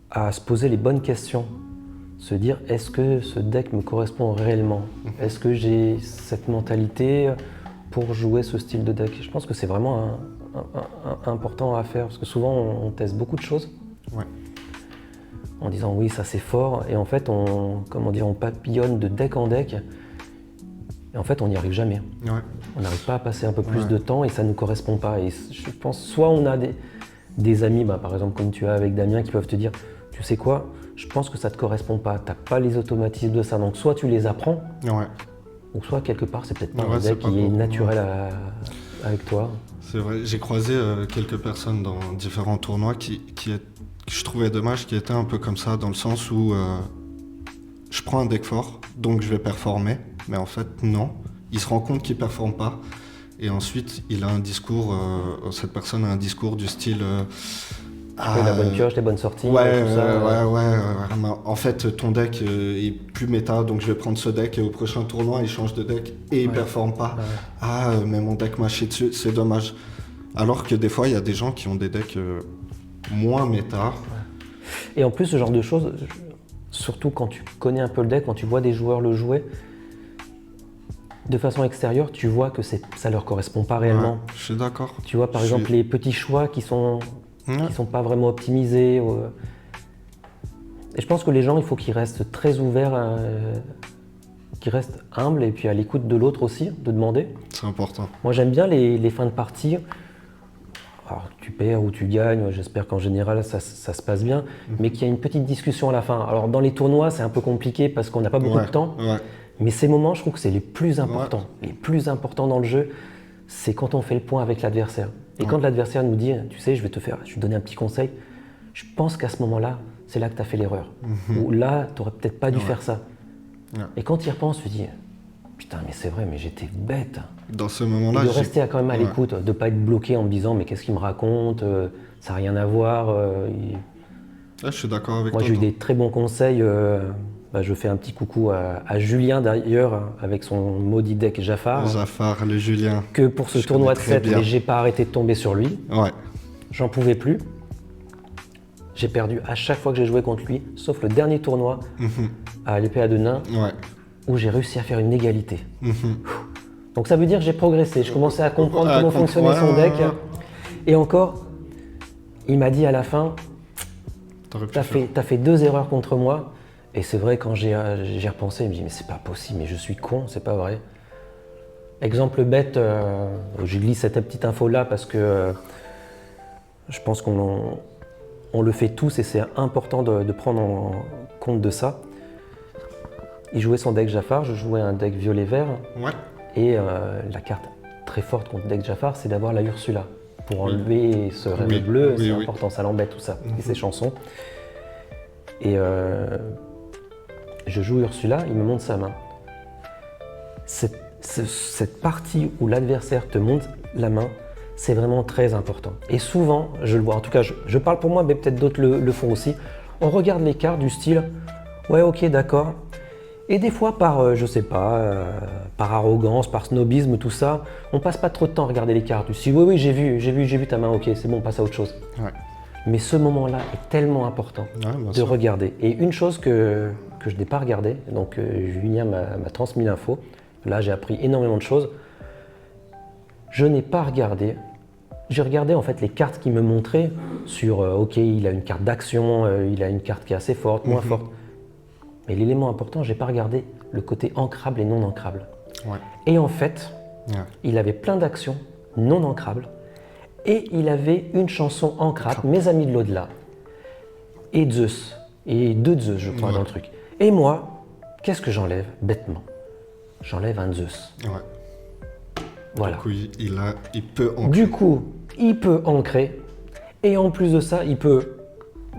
à se poser les bonnes questions. Se dire, est-ce que ce deck me correspond réellement? Est-ce que j'ai cette mentalité pour jouer ce style de deck? Je pense que c'est vraiment important à faire, parce que souvent, on teste beaucoup de choses. En disant, oui, ça c'est fort, et en fait, on papillonne de deck en deck, et en fait, on n'y arrive jamais. On n'arrive pas à passer un peu plus de temps et ça ne nous correspond pas. Et je pense, soit on a des amis, par exemple comme tu as avec Damien, qui peuvent te dire, tu sais quoi, je pense que ça ne te correspond pas, tu n'as pas les automatismes de ça. Donc soit tu les apprends, ou soit quelque part, c'est peut-être pas un deck qui est naturel avec toi. C'est vrai, j'ai croisé quelques personnes dans différents tournois que je trouvais dommage, qui étaient un peu comme ça, dans le sens où je prends un deck fort, donc je vais performer, mais en fait non, il se rend compte qu'il performe pas, et ensuite il a un discours, cette personne a un discours du style La bonne pioche, les bonnes sorties, ouais, tout ça. ouais. En fait ton deck est plus méta, donc je vais prendre ce deck et au prochain tournoi il change de deck et il performe pas. Ouais. Mais mon deck m'a chié dessus, c'est dommage. Alors que des fois il y a des gens qui ont des decks moins méta. Et en plus, ce genre de choses, surtout quand tu connais un peu le deck, quand tu vois des joueurs le jouer, de façon extérieure, tu vois que ça leur correspond pas réellement. Ouais, je suis d'accord. Tu vois, par exemple, les petits choix qui sont pas vraiment optimisés. Et je pense que les gens, il faut qu'ils restent très ouverts, qu'ils restent humbles et puis à l'écoute de l'autre aussi, de demander. C'est important. Moi, j'aime bien les fins de partie. Alors, tu perds ou tu gagnes, j'espère qu'en général ça se passe bien, mais qu'il y a une petite discussion à la fin. Alors dans les tournois, c'est un peu compliqué parce qu'on n'a pas beaucoup de temps, mais ces moments, je trouve que c'est les plus importants. Les plus importants dans le jeu, c'est quand on fait le point avec l'adversaire. Et quand l'adversaire nous dit, tu sais, je vais te donner un petit conseil, je pense qu'à ce moment-là, c'est là que tu as fait l'erreur. Ou là, tu n'aurais peut-être pas dû faire ça. Et quand tu y repenses, tu te dis, putain, mais c'est vrai, mais j'étais bête. Dans ce moment-là, de rester quand même à l'écoute, de ne pas être bloqué en me disant mais qu'est-ce qu'il me raconte, ça n'a rien à voir. Je suis d'accord avec toi. Moi j'ai eu des très bons conseils. Je fais un petit coucou à Julien d'ailleurs avec son maudit deck Jafar. Jafar, le Julien. Que pour ce tournoi de 7, mais j'ai pas arrêté de tomber sur lui. Ouais. J'en pouvais plus. J'ai perdu à chaque fois que j'ai joué contre lui, sauf le dernier tournoi à l'épée de nain, où j'ai réussi à faire une égalité. Donc ça veut dire que j'ai progressé, je commençais à comprendre comment fonctionnait son deck. Et encore, il m'a dit à la fin, t'as fait 2 erreurs contre moi. Et c'est vrai, quand j'ai repensé, il me dit mais c'est pas possible, mais je suis con, c'est pas vrai. Exemple bête, je glisse cette petite info là parce que je pense qu'on le fait tous et c'est important de prendre en compte de ça. Il jouait son deck Jafar, je jouais un deck violet-vert. Et la carte très forte contre deck Jafar, c'est d'avoir la Ursula. Pour enlever ce rêve bleu, c'est important, ça l'embête tout ça, et ses chansons. Et je joue Ursula, il me montre sa main. Cette partie où l'adversaire te montre la main, c'est vraiment très important. Et souvent, je le vois, en tout cas je parle pour moi, mais peut-être d'autres le font aussi, on regarde les cartes du style « ouais ok d'accord ». Et des fois, je sais pas, par arrogance, par snobisme, tout ça, on passe pas trop de temps à regarder les cartes. Tu dis oui, j'ai vu ta main, ok, c'est bon, on passe à autre chose. Mais ce moment-là est tellement important de regarder. Et une chose que je n'ai pas regardée, donc Julien m'a transmis l'info, là j'ai appris énormément de choses, je n'ai pas regardé. J'ai regardé en fait les cartes qu'il me montrait sur, ok, il a une carte d'action, il a une carte qui est assez forte, moins forte. Mais l'élément important, j'ai pas regardé le côté ancrable et non ancrable. Et en fait, il avait plein d'actions non ancrables et il avait une chanson ancrable, Mes amis de l'au-delà, et Zeus, et 2 Zeus, je crois, dans le truc. Et moi, qu'est-ce que j'enlève bêtement? J'enlève un Zeus. Voilà. Du coup, il peut ancrer. Du coup, il peut ancrer et en plus de ça, il peut.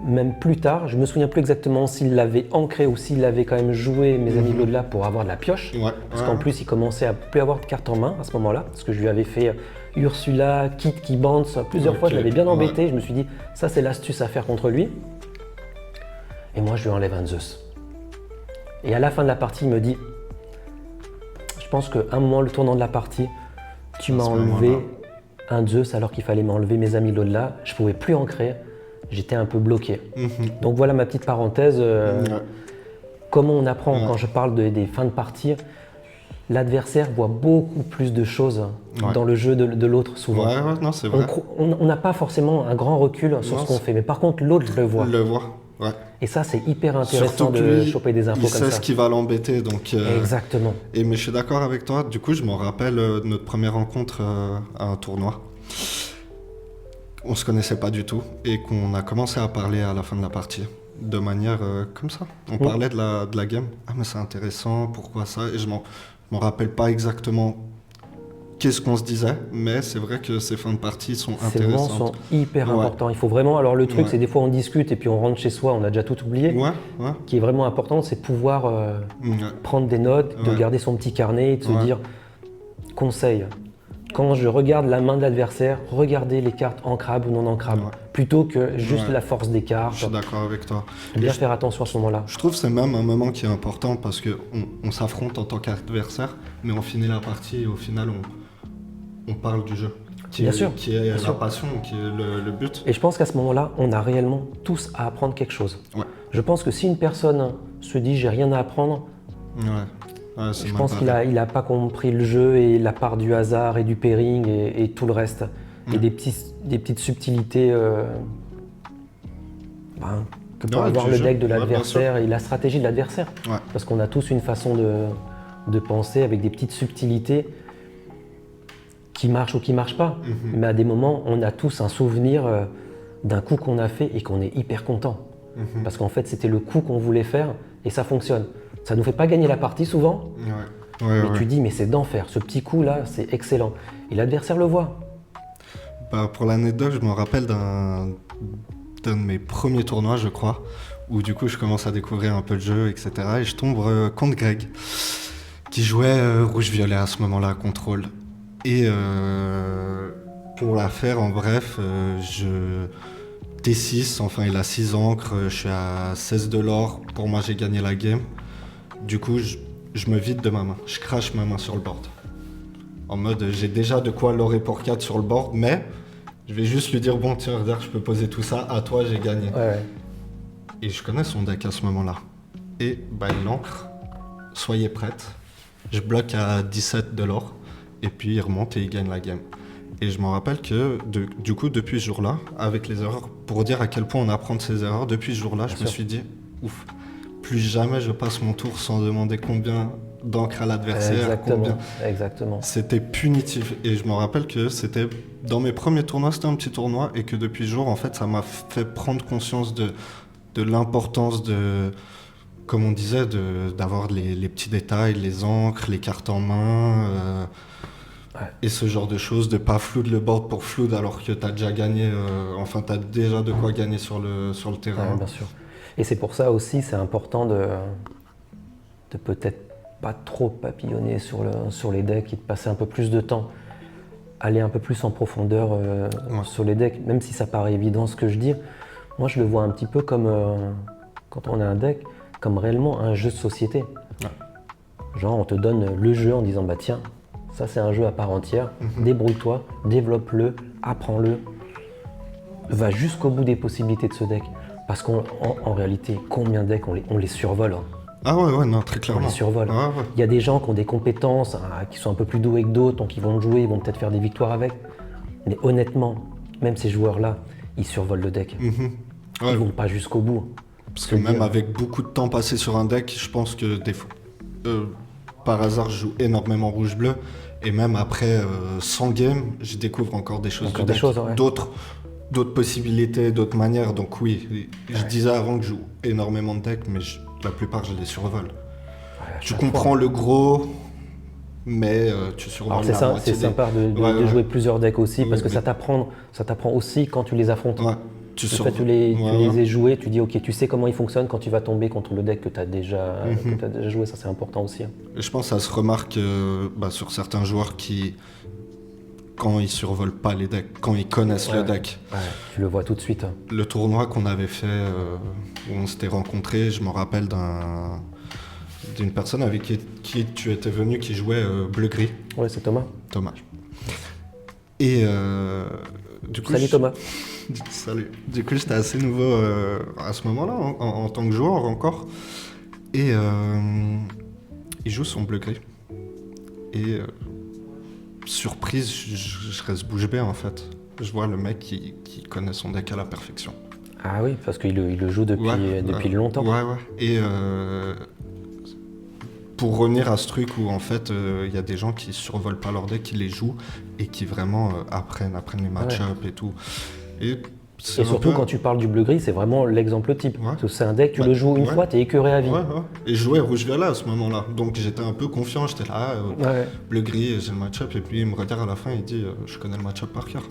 Même plus tard, je me souviens plus exactement s'il l'avait ancré ou s'il avait quand même joué Mes amis de l'au-delà pour avoir de la pioche. Parce qu'en plus, il commençait à plus avoir de cartes en main à ce moment-là. Parce que je lui avais fait Ursula, Kit qui bounce. Plusieurs fois, je l'avais bien embêté. Je me suis dit, ça c'est l'astuce à faire contre lui. Et moi, je lui enlève un Zeus. Et à la fin de la partie, il me dit, je pense qu'à un moment, le tournant de la partie, tu m'as enlevé un Zeus alors qu'il fallait m'enlever Mes amis de l'au-delà. Je pouvais plus ancrer. J'étais un peu bloqué. Donc voilà ma petite parenthèse. Comment on apprend quand je parle des fins de partie, l'adversaire voit beaucoup plus de choses dans le jeu de l'autre souvent. Non, c'est vrai. On n'a pas forcément un grand recul sur ce qu'on fait, mais par contre l'autre le voit. Et ça c'est hyper intéressant de choper des infos comme ça. Il sait ce qui va l'embêter. Donc, exactement. Mais je suis d'accord avec toi. Du coup, je me rappelle notre première rencontre à un tournoi. On se connaissait pas du tout et qu'on a commencé à parler à la fin de la partie de manière comme ça. On parlait de la game. Ah mais c'est intéressant, pourquoi ça? Et je m'en rappelle pas exactement qu'est-ce qu'on se disait, mais c'est vrai que ces fins de partie sont Ces moments intéressantes. sont hyper Ouais. importants. Il faut vraiment. Alors, le truc, Ouais. c'est des fois on discute et puis on rentre chez soi, on a déjà tout oublié. Ouais, ouais. Ce qui est vraiment important, c'est pouvoir Ouais. prendre des notes, de Ouais. garder son petit carnet et de se Ouais. dire conseil. Quand je regarde la main de l'adversaire, regardez les cartes ancrables ou non ancrables, Ouais. plutôt que juste Ouais. la force des cartes. Je suis d'accord avec toi. Bien Et faire attention à ce moment-là. je trouve que c'est même un moment qui est important parce qu'on on s'affronte en tant qu'adversaire, mais on finit la partie et au final on parle du jeu. Bien sûr, Qui est bien la sûr. passion, qui est le but. Et je pense qu'à ce moment-là, on a réellement tous à apprendre quelque chose. Ouais. Je pense que si une personne se dit j'ai rien à apprendre, Ouais. Ouais, c'est je mal pense barré. qu'il a pas compris le jeu et la part du hasard et du pairing et tout le reste. Et des petites subtilités que peut Ouais, avoir du le jeu. deck de Ouais, bien l'adversaire et la stratégie de l'adversaire. Ouais. Parce qu'on a tous une façon de penser avec des petites subtilités qui marchent ou qui marchent pas. Mhm. Mais à des moments, on a tous un souvenir d'un coup qu'on a fait et qu'on est hyper content. Mhm. Parce qu'en fait, c'était le coup qu'on voulait faire et ça fonctionne. Ça nous fait pas gagner la partie souvent, Ouais. Ouais, mais ouais. tu dis, mais c'est d'enfer. Ce petit coup-là, c'est excellent. Et l'adversaire le voit. Bah, pour l'anecdote, je me rappelle d'un de mes premiers tournois, je crois, où du coup je commence à découvrir un peu le jeu, etc. Et je tombe contre Greg, qui jouait rouge-violet à ce moment-là, contrôle. Et pour la faire, en bref, je T6, enfin il a 6 encres, je suis à 16 de l'or. Pour moi, j'ai gagné la game. Du coup, je me vide de ma main, je crache ma main sur le board. En mode, j'ai déjà de quoi l'orer pour 4 sur le board, mais je vais juste lui dire, bon, tiens, regarde, je peux poser tout ça, à toi, j'ai gagné. Ouais. Et je connais son deck à ce moment-là. Et bah, il ancre, soyez prête. Je bloque à 17 de l'or, et puis il remonte et il gagne la game. Et je me rappelle que, du coup, depuis ce jour-là, avec les erreurs, pour dire à quel point on apprend de ses erreurs, depuis ce jour-là, je me sûr. suis dit, ouf, plus jamais je passe mon tour sans demander combien d'encre à l'adversaire, Exactement. combien... Exactement. C'était punitif. Et je me rappelle que c'était dans mes premiers tournois, c'était un petit tournoi, et que depuis ce jour, en fait, ça m'a fait prendre conscience de l'importance de, comme on disait, d'avoir les petits détails, les encres, les cartes en main, et ce genre de choses, de pas flood le board pour flood alors que t'as déjà gagné, enfin t'as déjà de quoi gagner sur le terrain. Ouais, bien sûr. Et c'est pour ça aussi, c'est important de peut-être pas trop papillonner sur les decks et de passer un peu plus de temps, aller un peu plus en profondeur sur les decks, même si ça paraît évident ce que je dis. Moi, je le vois un petit peu comme, quand on a un deck, comme réellement un jeu de société. Ouais. Genre, on te donne le jeu en disant, bah tiens, ça c'est un jeu à part entière, débrouille-toi, développe-le, apprends-le, va jusqu'au bout des possibilités de ce deck. Parce qu'en réalité, combien de decks on les survole, hein. Ah ouais, non, très On clairement. les survole. Ouais, ouais. Il y a des gens qui ont des compétences, hein, qui sont un peu plus doués que d'autres, donc ils vont le jouer, ils vont peut-être faire des victoires avec. Mais honnêtement, même ces joueurs-là, ils survolent le deck. Mhm. Ouais, Ils vont pas jusqu'au bout. parce que même avec beaucoup de temps passé sur un deck, je pense que des fois, par hasard, je joue énormément rouge-bleu. Et même après 100 games, je découvre encore des choses Encore du des deck. choses, ouais. D'autres possibilités, d'autres manières. Donc oui, je disais avant que je joue énormément de decks, mais la plupart, je les survole. Ouais, à Tu chaque comprends fois. le gros, mais tu survoles Alors c'est la ça, moitié c'est des- sympa de Ouais, ouais. jouer plusieurs decks aussi, Oui, parce que mais- ça t'apprend aussi quand tu les affrontes. Ouais, tu Le fait survoles. que tu les Ouais. aies joués, tu dis ok, tu sais comment ils fonctionnent quand tu vas tomber contre le deck que tu as déjà joué, ça c'est important aussi, hein. Et je pense que ça se remarque sur certains joueurs qui, quand ils survolent pas les decks, quand ils connaissent le Ouais. deck. Ouais, tu le vois tout de suite, hein. Le tournoi qu'on avait fait, où on s'était rencontrés, je me rappelle d'une personne avec qui tu étais venu, qui jouait bleu-gris, Ouais, c'est Thomas. Thomas. Et du coup, Salut Thomas. Salut. Du coup, j'étais assez nouveau à ce moment-là, en tant que joueur encore. Et il joue son bleu-gris. Et surprise, je reste bouche bée en fait. Je vois le mec qui connaît son deck à la perfection. Ah oui, parce qu'il le joue depuis Ouais, longtemps. Ouais. Et pour revenir à ce truc où en fait il y a des gens qui survolent pas leur deck, qui les jouent et qui vraiment apprennent les match-ups et tout. Et c'est Et un surtout peu- quand tu parles du bleu-gris, c'est vraiment l'exemple type. Ouais. Parce que c'est un deck, tu Ouais. le joues une Ouais. fois, t'es écœuré à vie. Ouais, ouais. Et je jouais rouge-violet à ce moment-là. Donc j'étais un peu confiant, j'étais là, Ouais. bleu-gris, j'ai le match-up. Et puis il me regarde à la fin, il dit je connais le match-up par cœur.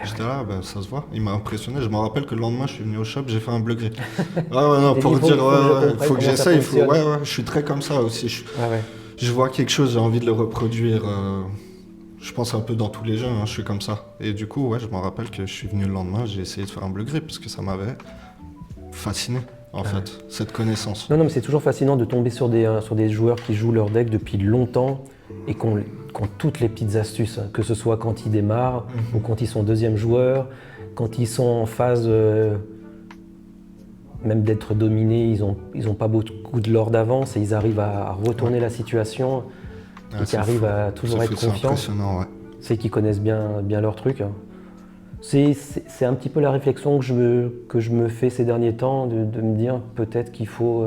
J'étais là, bah, ça se voit. Il m'a impressionné. Je me rappelle que le lendemain, je suis venu au shop, j'ai fait un bleu-gris. Non, Et pour il faut- dire, il faut que je comprenne faut que comment ça j'essaye. fonctionne. Ouais, je suis très comme ça aussi. Ouais, ouais. Je vois quelque chose, j'ai envie de le reproduire. Je pense un peu dans tous les jeux, je suis comme ça. Et du coup, ouais, je me rappelle que je suis venu le lendemain, j'ai essayé de faire un bleu-gris parce que ça m'avait fasciné, en fait, cette connaissance. Non, mais c'est toujours fascinant de tomber sur des joueurs qui jouent leur deck depuis longtemps et qui ont toutes les petites astuces, hein, que ce soit quand ils démarrent ou quand ils sont deuxième joueur, quand ils sont en phase même d'être dominés, ils ont pas beaucoup de l'or d'avance et ils arrivent à retourner la situation et qui c'est arrivent fou. à toujours C'est être fou, c'est confiants. impressionnant, ouais. C'est qu'ils connaissent bien leur truc. Hein. C'est un petit peu la réflexion que je me fais ces derniers temps, de me dire peut-être qu'il faut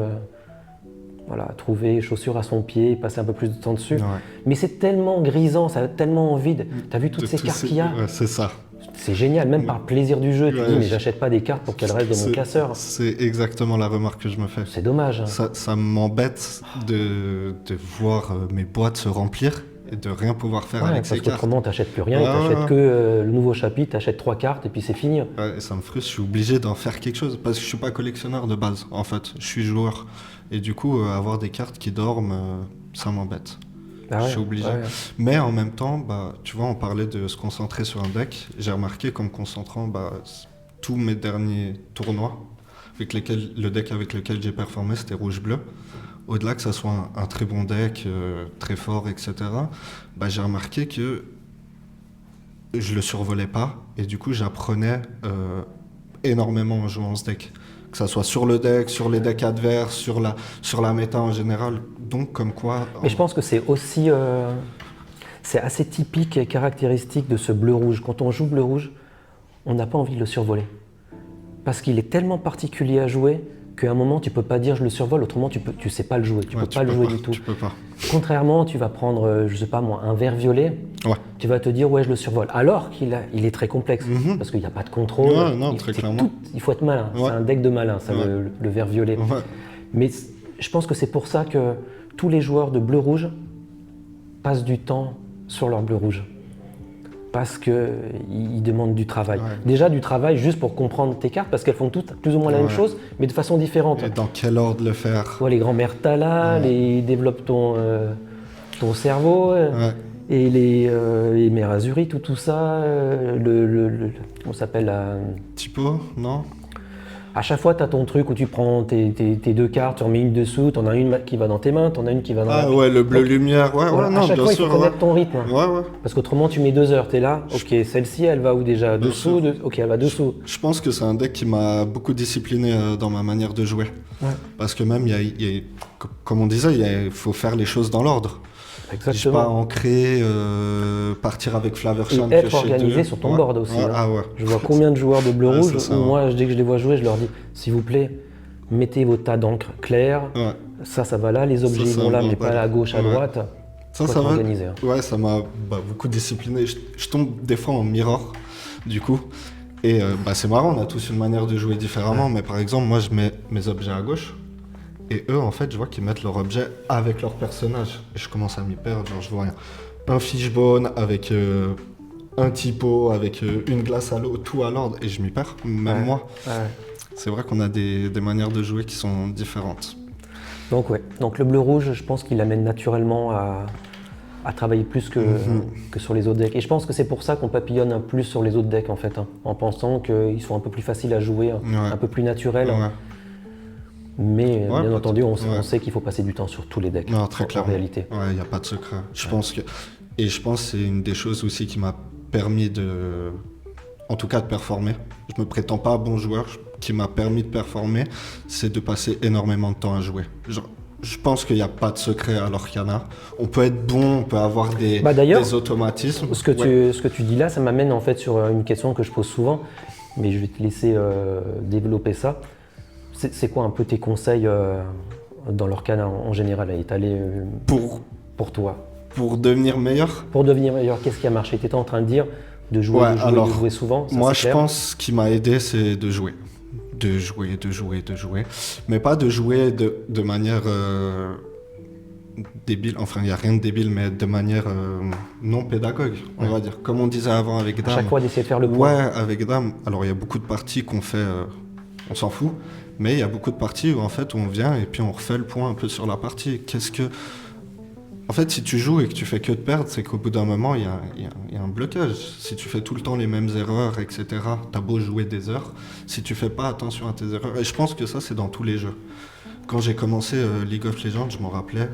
trouver chaussure à son pied et passer un peu plus de temps dessus. Ouais. Mais c'est tellement grisant, ça a tellement envie de... T'as vu toutes ces cartes qu'il y a? Ouais, c'est ça. C'est génial, même par plaisir du jeu. Tu te dis, Ouais, mais j'achète pas des cartes pour qu'elles restent dans mon classeur. C'est exactement la remarque que je me fais. C'est dommage. Hein. Ça m'embête de voir mes boîtes se remplir et de rien pouvoir faire Ouais, avec parce ces cartes. qu'autrement, t'achètes plus rien, Ouais, t'achètes ouais. que le nouveau chapitre, t'achètes 3 cartes et puis c'est fini. Ouais, et ça me frustre, je suis obligé d'en faire quelque chose parce que je suis pas collectionneur de base en fait, je suis joueur. Et du coup, avoir des cartes qui dorment, ça m'embête. Ah ouais, je suis obligé. ouais. Mais en même temps, tu vois, on parlait de se concentrer sur un deck. J'ai remarqué qu'en me concentrant, tous mes derniers tournois, le deck avec lequel j'ai performé, c'était rouge-bleu. Au-delà que ça soit un très bon deck, très fort, etc., j'ai remarqué que je le survolais pas. Et du coup, j'apprenais énormément en jouant ce deck. Que ça soit sur le deck, sur les decks adverses, sur la méta en général. Donc, comme quoi... Mais je pense que c'est aussi... c'est assez typique et caractéristique de ce bleu-rouge. Quand on joue bleu-rouge, on n'a pas envie de le survoler. Parce qu'il est tellement particulier à jouer qu'à un moment, tu peux pas dire je le survole, autrement tu sais pas le jouer. Tu peux pas le jouer du tout. Tu peux pas. Contrairement, tu vas prendre, je sais pas moi, un vert violet, Ouais. tu vas te dire ouais, je le survole. Alors il est très complexe, parce qu'il n'y a pas de contrôle. Ouais, non, très clairement. Il faut être malin. Ouais. C'est un deck de malin, ça, Ouais. le vert violet. Ouais. Mais je pense que c'est pour ça que tous les joueurs de bleu-rouge passent du temps sur leur bleu-rouge. Parce qu'ils demandent du travail. Ouais. Déjà du travail juste pour comprendre tes cartes, parce qu'elles font toutes plus ou moins la même Ouais. chose, mais de façon différente. Et dans quel ordre le faire? Ouais, les grands-mères Tala, les développe ton cerveau, et les mères Azuri, tout ça, comment ça s'appelle Typo, non? À chaque fois, tu as ton truc où tu prends tes 2 cartes, tu en mets une dessous, tu en as une qui va dans tes mains, tu en as une qui va dans Ah la... ouais, le bleu lumière, ouais, Voilà, non, à chaque bien fois, il sûr. faut connaître ton rythme. Ouais. Parce qu'autrement, tu mets 2 heures, tu es là, ok, celle-ci, elle va où déjà? Bien Dessous, sûr. ok, elle va dessous. Je pense que c'est un deck qui m'a beaucoup discipliné dans ma manière de jouer. Ouais. Parce que même, comme on disait, il faut faire les choses dans l'ordre. Je pas Exactement. ancrer, partir avec Flaversham. Et être piocher organisé 2. sur ton board aussi. Ouais, hein. Ah ouais. Je vois combien de joueurs de bleu-rouge c'est ça, où moi, dès que je les vois jouer, je leur dis, s'il vous plaît, mettez vos tas d'encre clair, Ouais. ça va là, les objets Ça vont là, va, mais pas à gauche, à ouais. droite. Ça Faut être va. organisé, hein. Ouais, ça m'a beaucoup discipliné. Je tombe des fois en mirror, du coup. Et c'est marrant, on a tous une manière de jouer différemment. Mais par exemple, moi, je mets mes objets à gauche. Et eux, en fait, je vois qu'ils mettent leur objet avec leur personnage. Et je commence à m'y perdre, genre je vois rien. Un fishbone avec un typo, avec une glace à l'eau, tout à l'ordre. Et je m'y perds, même Ouais. moi. Ouais. C'est vrai qu'on a des manières de jouer qui sont différentes. Donc le bleu-rouge, je pense qu'il amène naturellement à travailler plus que sur les autres decks. Et je pense que c'est pour ça qu'on papillonne un plus sur les autres decks en fait, hein, en pensant qu'ils sont un peu plus faciles à jouer, hein, Ouais. un peu plus naturels. Ouais. Mais Ouais, bien entendu, on ouais. sait qu'il faut passer du temps sur tous les decks, Non, très en clairement. réalité. Ouais, il n'y a pas de secret. Je pense que c'est une des choses aussi qui m'a permis en tout cas de performer. Je me prétends pas bon joueur, qui m'a permis de performer, c'est de passer énormément de temps à jouer. Genre, je pense qu'il n'y a pas de secret alors qu'il y en a. On peut être bon, on peut avoir d'ailleurs, des automatismes. Ce que tu dis là, ça m'amène en fait sur une question que je pose souvent, mais je vais te laisser développer ça. C'est quoi un peu tes conseils dans l'Orcana en général à étaler pour toi? Pour devenir meilleur. Pour devenir meilleur, qu'est-ce qui a marché? Tu étais en train de dire, De jouer, Ouais, de jouer, alors, de jouer souvent, ça, Moi, c'est je clair. pense ce qui m'a aidé, c'est de jouer. De jouer, de jouer, de jouer. Mais pas de jouer de manière débile. Enfin, il n'y a rien de débile, mais de manière non pédagogue, on va dire. Comme on disait avant avec À Dame. chaque fois d'essayer de faire le point. Ouais, avec Dame. Alors, il y a beaucoup de parties qu'on fait, on s'en fout. Mais il y a beaucoup de parties où, en fait, on vient et puis on refait le point un peu sur la partie. En fait, si tu joues et que tu fais que de perdre, c'est qu'au bout d'un moment, il y a un blocage. Si tu fais tout le temps les mêmes erreurs, etc., t'as beau jouer des heures, si tu fais pas attention à tes erreurs, et je pense que ça, c'est dans tous les jeux. Quand j'ai commencé League of Legends, je m'en rappelais,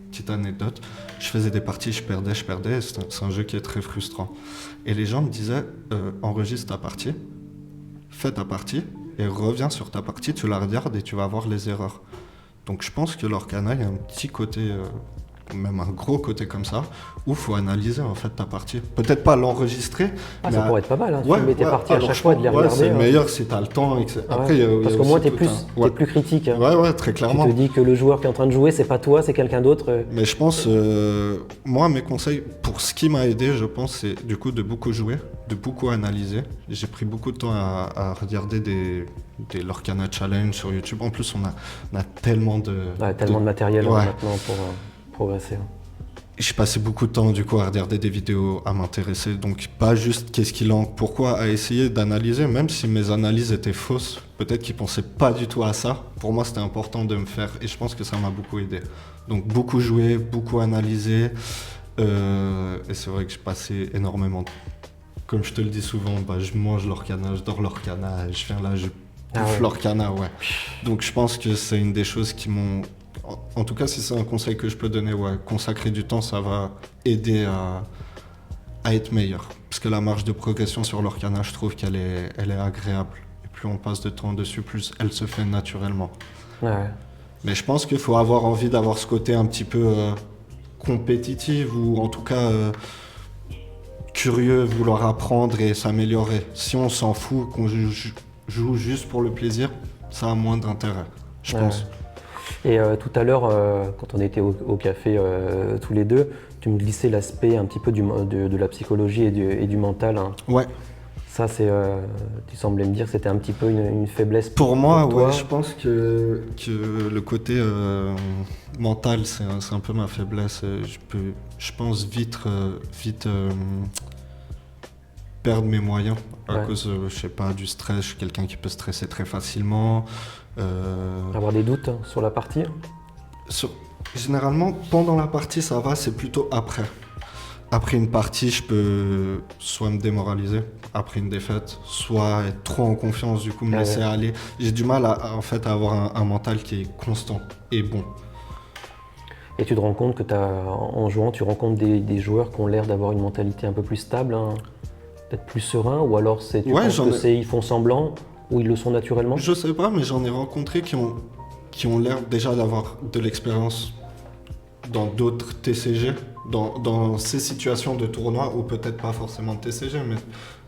petite anecdote, je faisais des parties, je perdais, c'est un jeu qui est très frustrant. Et les gens me disaient, enregistre ta partie, fais ta partie, et reviens sur ta partie, tu la regardes et tu vas voir les erreurs. Donc je pense que l'Orcana, il y a un petit côté, même un gros côté comme ça, où il faut analyser en fait ta partie. Peut-être pas l'enregistrer. Ah, mais ça pourrait être pas mal, hein. Tu mets tes parties à alors chaque je fois pense- de les ouais, regarder. c'est le hein. meilleur si tu as le temps. Après, Ouais. Parce qu'au moins, t'es plus critique. Hein. Ouais, très Tu clairement. te dis que le joueur qui est en train de jouer, c'est pas toi, c'est quelqu'un d'autre. Mais je pense, moi, mes conseils, pour ce qui m'a aidé, je pense, c'est du coup de beaucoup jouer, de beaucoup analyser. J'ai pris beaucoup de temps à regarder des Lorcana Challenge sur YouTube. En plus, on a tellement de... Ouais, tellement de matériel Ouais. maintenant pour progresser. hein. J'ai passé beaucoup de temps du coup à regarder des vidéos, à m'intéresser. Donc pas juste qu'est-ce qu'il en... Pourquoi, à essayer d'analyser, même si mes analyses étaient fausses. Peut-être qu'ils pensaient pas du tout à ça. Pour moi, c'était important de me faire et je pense que ça m'a beaucoup aidé. Donc beaucoup jouer, beaucoup analyser. Et c'est vrai que j'ai passé énormément de... Comme je te le dis souvent, je mange l'Orcana, je dors l'Orcana, je viens là, je bouffe ouais. l'Orcana, ouais. Donc je pense que c'est une des choses qui m'ont... En tout cas, si c'est un conseil que je peux donner, ouais, consacrer du temps, ça va aider à être meilleur. Parce que la marge de progression sur l'Orcana, je trouve qu'elle est agréable. Et plus on passe de temps dessus, plus elle se fait naturellement. Ouais. Mais je pense qu'il faut avoir envie d'avoir ce côté un petit peu compétitif ou en tout cas curieux, vouloir apprendre et s'améliorer. Si on s'en fout, qu'on joue juste pour le plaisir, ça a moins d'intérêt, je pense. Et tout à l'heure, quand on était au café tous les deux, tu me glissais l'aspect un petit peu de la psychologie et du mental. Hein. Ouais. Ça, tu semblais me dire que c'était un petit peu une faiblesse pour moi, toi. ouais, je pense que le côté mental, c'est un peu ma faiblesse. Je pense vite perdre mes moyens à cause, je sais pas, du stress. Je suis quelqu'un qui peut stresser très facilement. Avoir des doutes sur la partie. Généralement, pendant la partie, ça va, c'est plutôt après. Après une partie, je peux soit me démoraliser après une défaite, soit être trop en confiance, du coup me laisser aller. J'ai du mal à avoir un mental qui est constant et bon. Et tu te rends compte que en jouant, tu rencontres des joueurs qui ont l'air d'avoir une mentalité un peu plus stable, hein, peut-être plus serein, ou alors ils font semblant, ou ils le sont naturellement? Je sais pas, mais j'en ai rencontré qui ont l'air déjà d'avoir de l'expérience dans d'autres TCG, dans ces situations de tournoi, ou peut-être pas forcément de TCG, mais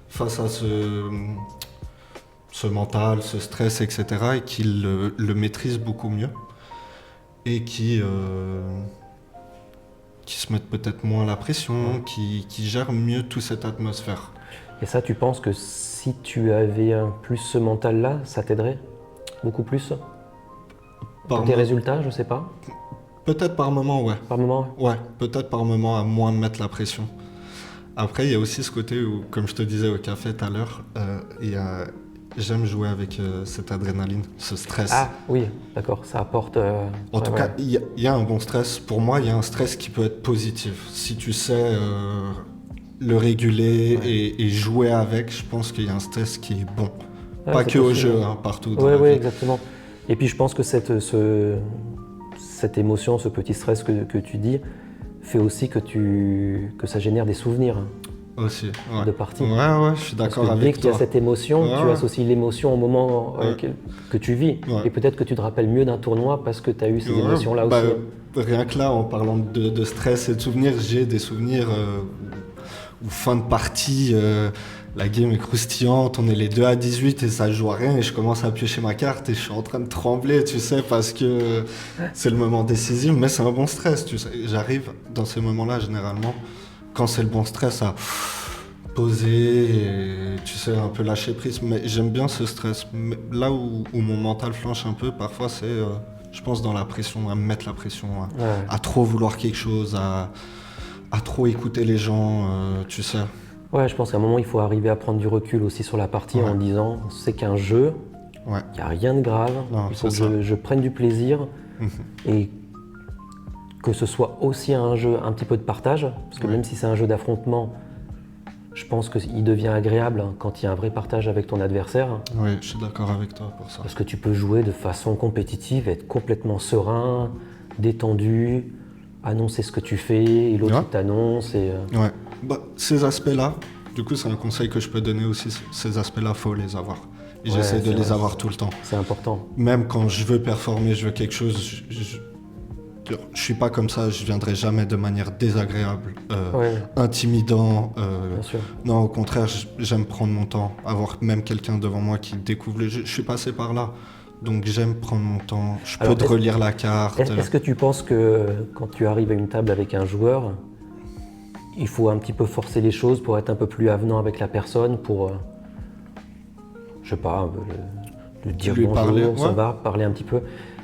face à ce mental, ce stress, etc., et qui le maîtrisent beaucoup mieux, et qui se mettent peut-être moins la pression, qui gèrent mieux toute cette atmosphère. Et ça, tu penses que si tu avais plus ce mental-là, ça t'aiderait beaucoup plus pour tes résultats, je sais pas. Peut-être par moment, ouais. Par moment. Ouais, peut-être par moment à moins me mettre la pression. Après, il y a aussi ce côté où, comme je te disais au café tout à l'heure, j'aime jouer avec cette adrénaline, ce stress. Ah oui, d'accord, ça apporte... En tout cas, il y a un bon stress. Pour moi, il y a un stress qui peut être positif. Si tu sais le réguler et jouer avec, je pense qu'il y a un stress qui est bon. Pas que au jeu, hein, partout dans la vie. Oui, exactement. Et puis je pense que cette émotion, ce petit stress que tu dis, fait aussi que ça génère des souvenirs. Aussi, ouais. De partie. Ouais, je suis d'accord avec toi. Dès qu'il y a cette émotion, tu associes l'émotion au moment que tu vis. Ouais. Et peut-être que tu te rappelles mieux d'un tournoi parce que tu as eu ces émotions-là aussi. Rien que là, en parlant de stress et de souvenirs, j'ai des souvenirs où fin de partie, la game est croustillante, on est les 2 à 18 et ça joue à rien et je commence à piocher ma carte et je suis en train de trembler, tu sais, parce que c'est le moment décisif, mais c'est un bon stress, tu sais. J'arrive dans ces moments-là, généralement, quand c'est le bon stress, à poser et tu sais un peu lâcher prise, mais j'aime bien ce stress. Mais là où mon mental flanche un peu parfois, c'est je pense dans la pression, à me mettre la pression, à trop vouloir quelque chose, à trop écouter les gens, tu sais. Ouais, je pense qu'à un moment, il faut arriver à prendre du recul aussi sur la partie en disant c'est qu'un jeu, il n'y a rien de grave, Non, il faut que je prenne du plaisir et que ce soit aussi un jeu un petit peu de partage, parce que même si c'est un jeu d'affrontement, je pense qu'il devient agréable quand il y a un vrai partage avec ton adversaire. Oui, je suis d'accord avec toi pour ça. Parce que tu peux jouer de façon compétitive, être complètement serein, détendu, annoncer ce que tu fais, et l'autre il t'annonce. Ouais. Bah, ces aspects-là, du coup, c'est un conseil que je peux donner aussi. Ces aspects-là, il faut les avoir. Et j'essaie de les avoir tout le temps. C'est important. Même quand je veux performer, je veux quelque chose, je suis pas comme ça, je viendrai jamais de manière désagréable, intimidant. Bien sûr. Non, au contraire, j'aime prendre mon temps, avoir même quelqu'un devant moi qui découvre le jeu. Je suis passé par là, donc j'aime prendre mon temps. Je peux te relire la carte. Est-ce que tu penses que quand tu arrives à une table avec un joueur, il faut un petit peu forcer les choses pour être un peu plus avenant avec la personne, pour, je sais pas, le dire lui bonjour, parler, ça va, parler un petit peu.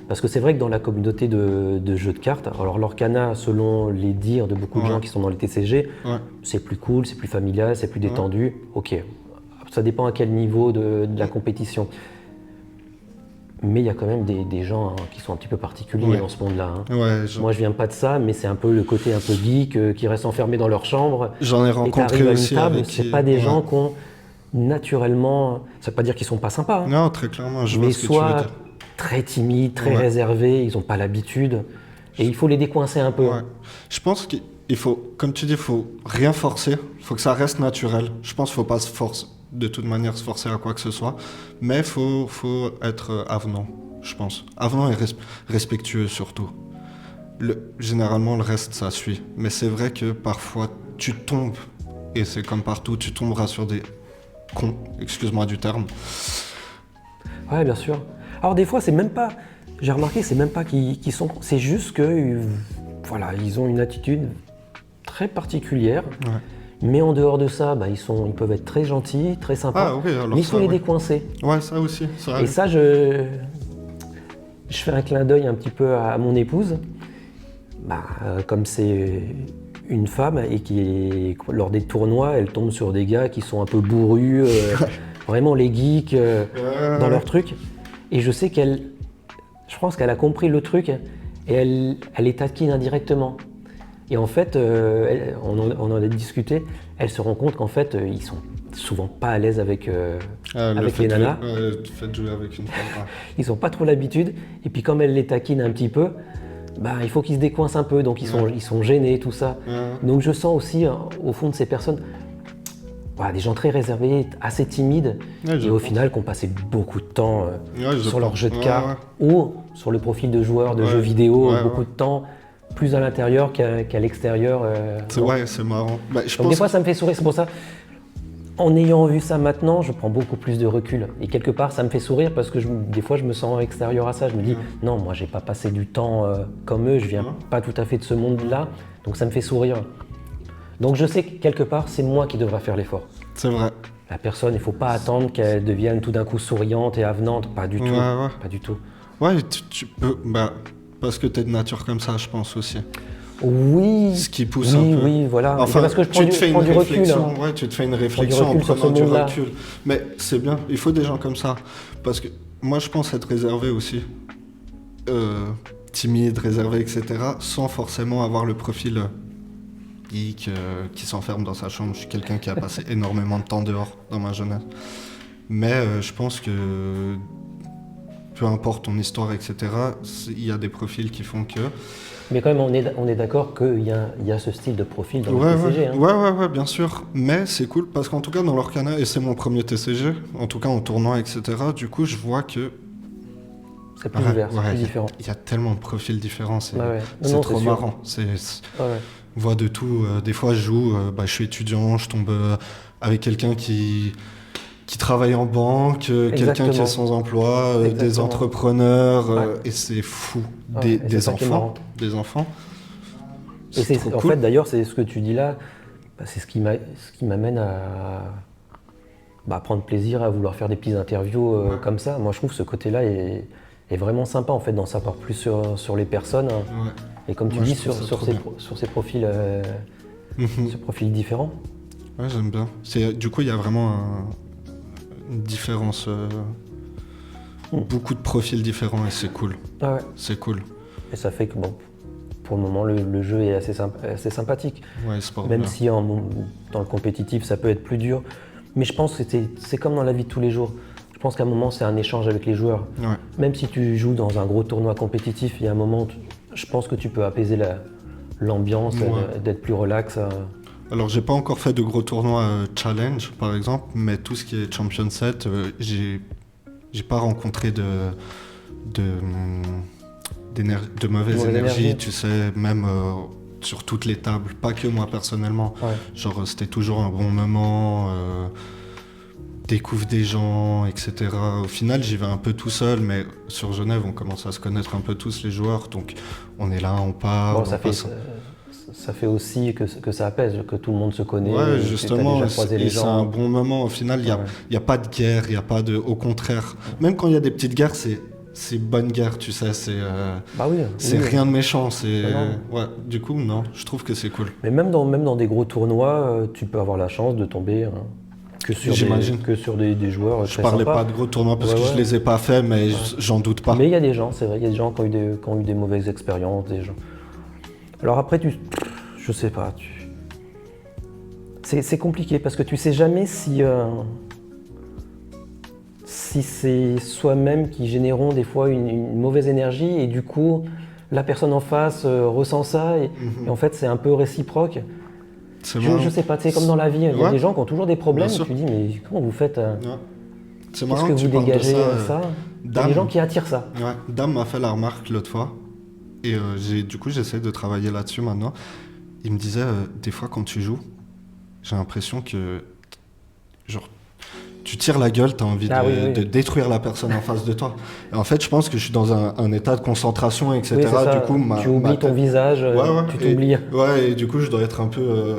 Parce que c'est vrai que dans la communauté de jeux de cartes, alors l'Orcana, selon les dires de beaucoup de gens qui sont dans les TCG, c'est plus cool, c'est plus familial, c'est plus détendu. Ok, ça dépend à quel niveau de la compétition. Mais il y a quand même des gens qui sont un petit peu particuliers dans ce monde-là. Moi, je viens pas de ça, mais c'est un peu le côté un peu geek qui reste enfermé dans leur chambre. J'en ai rencontré aussi. C'est pas des gens qui ont naturellement. Ça veut pas dire qu'ils sont pas sympas. Non, très clairement, je vois ce que tu veux dire. Très timides, très réservés, ils n'ont pas l'habitude. Et il faut les décoincer un peu. Je pense qu'il faut, comme tu dis, il faut rien forcer. Il faut que ça reste naturel. Je pense qu'il ne faut pas se forcer, de toute manière se forcer à quoi que ce soit. Mais il faut être avenant, je pense. Avenant et respectueux surtout. Généralement, le reste, ça suit. Mais c'est vrai que parfois, tu tombes, et c'est comme partout, tu tomberas sur des cons, excuse-moi du terme. Ouais, bien sûr. Alors des fois, c'est même pas, j'ai remarqué, c'est même pas qu'ils sont, c'est juste que, voilà, ils ont une attitude très particulière. Mais en dehors de ça, ils peuvent être très gentils, très sympas. Mais il faut les décoincer. Ouais, ça aussi. Et ça, je fais un clin d'œil un petit peu à mon épouse. Comme c'est une femme et qui, lors des tournois, elle tombe sur des gars qui sont un peu bourrus, vraiment les geeks dans leur truc. Et je sais je pense qu'elle a compris le truc et elle les taquine indirectement. Et en fait, on en a discuté, elle se rend compte qu'en fait, ils sont souvent pas à l'aise avec les nanas. Le fait de jouer avec une femme. Ils n'ont pas trop l'habitude. Et puis comme elle les taquine un petit peu, il faut qu'ils se décoincent un peu. Donc ils sont gênés, tout ça. Donc je sens aussi, au fond de ces personnes, des gens très réservés, assez timides, et au final qui ont passé beaucoup de temps sur leur jeu de cartes ou sur le profil de joueurs de jeux vidéo, beaucoup de temps, plus à l'intérieur qu'à l'extérieur. C'est marrant. Donc des fois ça me fait sourire, c'est pour ça, en ayant vu ça maintenant, je prends beaucoup plus de recul. Et quelque part ça me fait sourire parce que des fois je me sens extérieur à ça, je me dis non, moi j'ai pas passé du temps comme eux, je viens pas tout à fait de ce monde-là, donc ça me fait sourire. Donc je sais que quelque part, c'est moi qui devrais faire l'effort. C'est vrai. La personne, il ne faut pas attendre qu'elle devienne tout d'un coup souriante et avenante, pas du tout. Pas du tout. Ouais, tu peux, parce que tu es de nature comme ça, je pense aussi. Oui. Ce qui pousse un peu. Oui, voilà. Enfin, parce que je tu te fais une réflexion. Recul, Ouais, tu te fais une réflexion en prenant du recul. Mais c'est bien, il faut des gens comme ça. Parce que moi, je pense être réservé aussi. Timide, réservé, etc. Sans forcément avoir le profil... geek, qui s'enferme dans sa chambre. Je suis quelqu'un qui a passé énormément de temps dehors dans ma jeunesse. Mais je pense que peu importe ton histoire, etc., il y a des profils qui font que... Mais quand même, on est d'accord qu'il y a ce style de profil dans le TCG. Ouais, bien sûr. Mais c'est cool parce qu'en tout cas, dans l'Orcana, et c'est mon premier TCG, en tout cas en tournoi, etc., du coup, je vois que... C'est plus ouvert, c'est plus différent. Il y a tellement de profils différents, c'est trop sûr. marrant. On voit de tout. Des fois, je joue, je suis étudiant, je tombe avec quelqu'un qui travaille en banque, quelqu'un qui est sans emploi, des entrepreneurs, et c'est fou. Des enfants. Et en fait, d'ailleurs, c'est ce que tu dis là. c'est ce qui m'amène à prendre plaisir à vouloir faire des petites interviews comme ça. Moi, je trouve que ce côté-là est vraiment sympa, en fait, d'en savoir plus sur les personnes. Ouais. Et comme tu Moi, dis, je trouve ça sur trop ces, bien. sur ces profils, Mhm. ce profil différent. Ouais, j'aime bien. Du coup, il y a vraiment une différence, beaucoup de profils différents et c'est cool. Ah ouais. C'est cool. Et ça fait que, bon, pour le moment, le jeu est assez sympathique. Ouais, il se porte Même bien. si dans le compétitif, ça peut être plus dur. Mais je pense que c'est comme dans la vie de tous les jours. Je pense qu'à un moment, c'est un échange avec les joueurs. Ouais. Même si tu joues dans un gros tournoi compétitif, il y a un moment, je pense que tu peux apaiser l'ambiance, Ouais. d'être plus relax. Alors, j'ai pas encore fait de gros tournois challenge, par exemple, mais tout ce qui est champion set, j'ai pas rencontré de mauvaise Mauvaise énergie, énergie. tu sais, même sur toutes les tables, pas que moi personnellement. Ouais. Genre, c'était toujours un bon moment, découvre des gens, etc. Au final, j'y vais un peu tout seul, mais sur Genève, on commence à se connaître un peu tous les joueurs, donc on est là, on parle, Bon, on passe. ça fait aussi que ça apaise, que tout le monde se connaît. Ouais, que t'as justement, déjà croisé les c'est gens. un bon moment. Au final, il n'y a, Ouais. y a pas de guerre, il n'y a pas de. Au contraire, même quand il y a des petites guerres, c'est bonne guerre, tu sais, Bah oui. c'est oui. rien de méchant. C'est, Non. ouais, du coup, non, je trouve que c'est cool. Mais même dans des gros tournois, tu peux avoir la chance de tomber J'imagine. que sur des joueurs Je très parlais sympas. pas de gros tournois parce Ouais, que ouais. je les ai pas faits, mais j'en doute pas. Mais il y a des gens, c'est vrai, il y a des gens qui ont eu des mauvaises expériences. Des gens. Alors après, je sais pas. C'est compliqué parce que tu sais jamais si c'est soi-même qui générons des fois une mauvaise énergie et du coup la personne en face ressent ça et en fait c'est un peu réciproque. C'est Je sais pas, c'est comme dans la vie, il y a Ouais. des gens qui ont toujours des problèmes Bien et sûr. tu dis mais comment vous faites Ouais. C'est Qu'est-ce marrant que que tu vous parles de dégagez ça. Il y a Dame. des gens qui attirent ça. Ouais, Dame m'a fait la remarque l'autre fois et du coup j'essaie de travailler là-dessus maintenant. Il me disait des fois quand tu joues, j'ai l'impression que genre tu tires la gueule, t'as envie Ah de, oui, oui. de détruire la personne en face de toi. Et en fait, je pense que je suis dans un état de concentration, etc. Oui, c'est ça. Du coup, tu oublies ton visage, tu t'oublies. Ouais, et du coup, je dois être un peu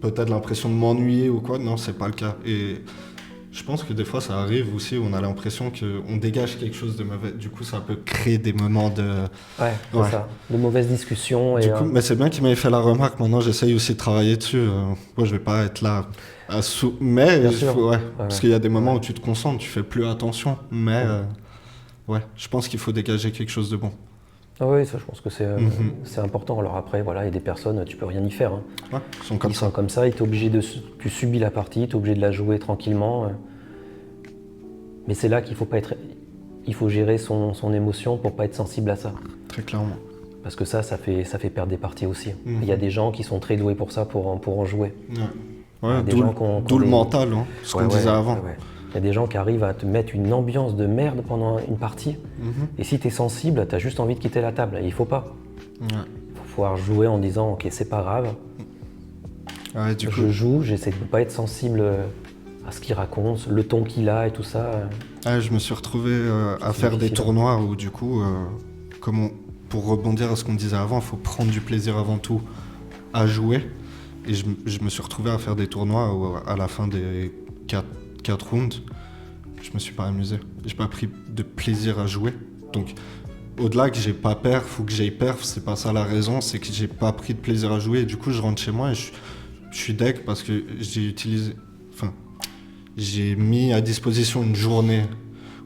peut-être l'impression de m'ennuyer ou quoi. Non, c'est pas le cas. Et je pense que des fois, ça arrive aussi où on a l'impression qu'on dégage quelque chose de mauvais. Du coup, ça peut créer des moments de. Ouais, c'est Ouais. ça. De mauvaises discussions. Du Et, coup, mais c'est bien qu'il m'ait fait la remarque. Maintenant, j'essaye aussi de travailler dessus. Moi, je vais pas être là mais Bien il sûr. faut, ouais, Ouais, parce ouais. qu'il y a des moments où tu te concentres, tu fais plus attention. Mais ouais, je pense qu'il faut dégager quelque chose de bon. Ah oui, ça, je pense que Mhm. c'est important. Alors après, voilà, il y a des personnes, tu peux rien y faire. Hein. Ouais, ils sont comme Ils ça. sont comme ça, tu subis la partie, tu es obligé de la jouer tranquillement. Mais c'est là qu'il faut pas être. Il faut gérer son émotion pour pas être sensible à ça. Très clairement. Parce que ça fait perdre des parties aussi. Mhm. Il y a des gens qui sont très doués pour ça, pour en jouer. Ouais, des d'où gens qui ont d'où le des- mental, hein, ce qu'on Ouais, disait ouais, avant. ouais. Il y a des gens qui arrivent à te mettre une ambiance de merde pendant une partie. Mhm. Et si tu es sensible, tu as juste envie de quitter la table. Et il faut pas. Ouais. Il faut pouvoir jouer en disant ok, c'est pas grave, Ouais, du coup, je joue, j'essaie de ne pas être sensible à ce qu'il raconte, le ton qu'il a et tout ça. je me suis retrouvé à C'est faire des difficile. tournois où du coup, pour rebondir à ce qu'on disait avant, il faut prendre du plaisir avant tout à jouer. Et je me suis retrouvé à faire des tournois où à la fin des 4 rounds, je me suis pas amusé. J'ai pas pris de plaisir à jouer. Donc au-delà que j'ai pas perf ou que j'ai perf, c'est pas ça la raison, c'est que j'ai pas pris de plaisir à jouer. Et du coup, je rentre chez moi et je suis deg parce que j'ai mis à disposition une journée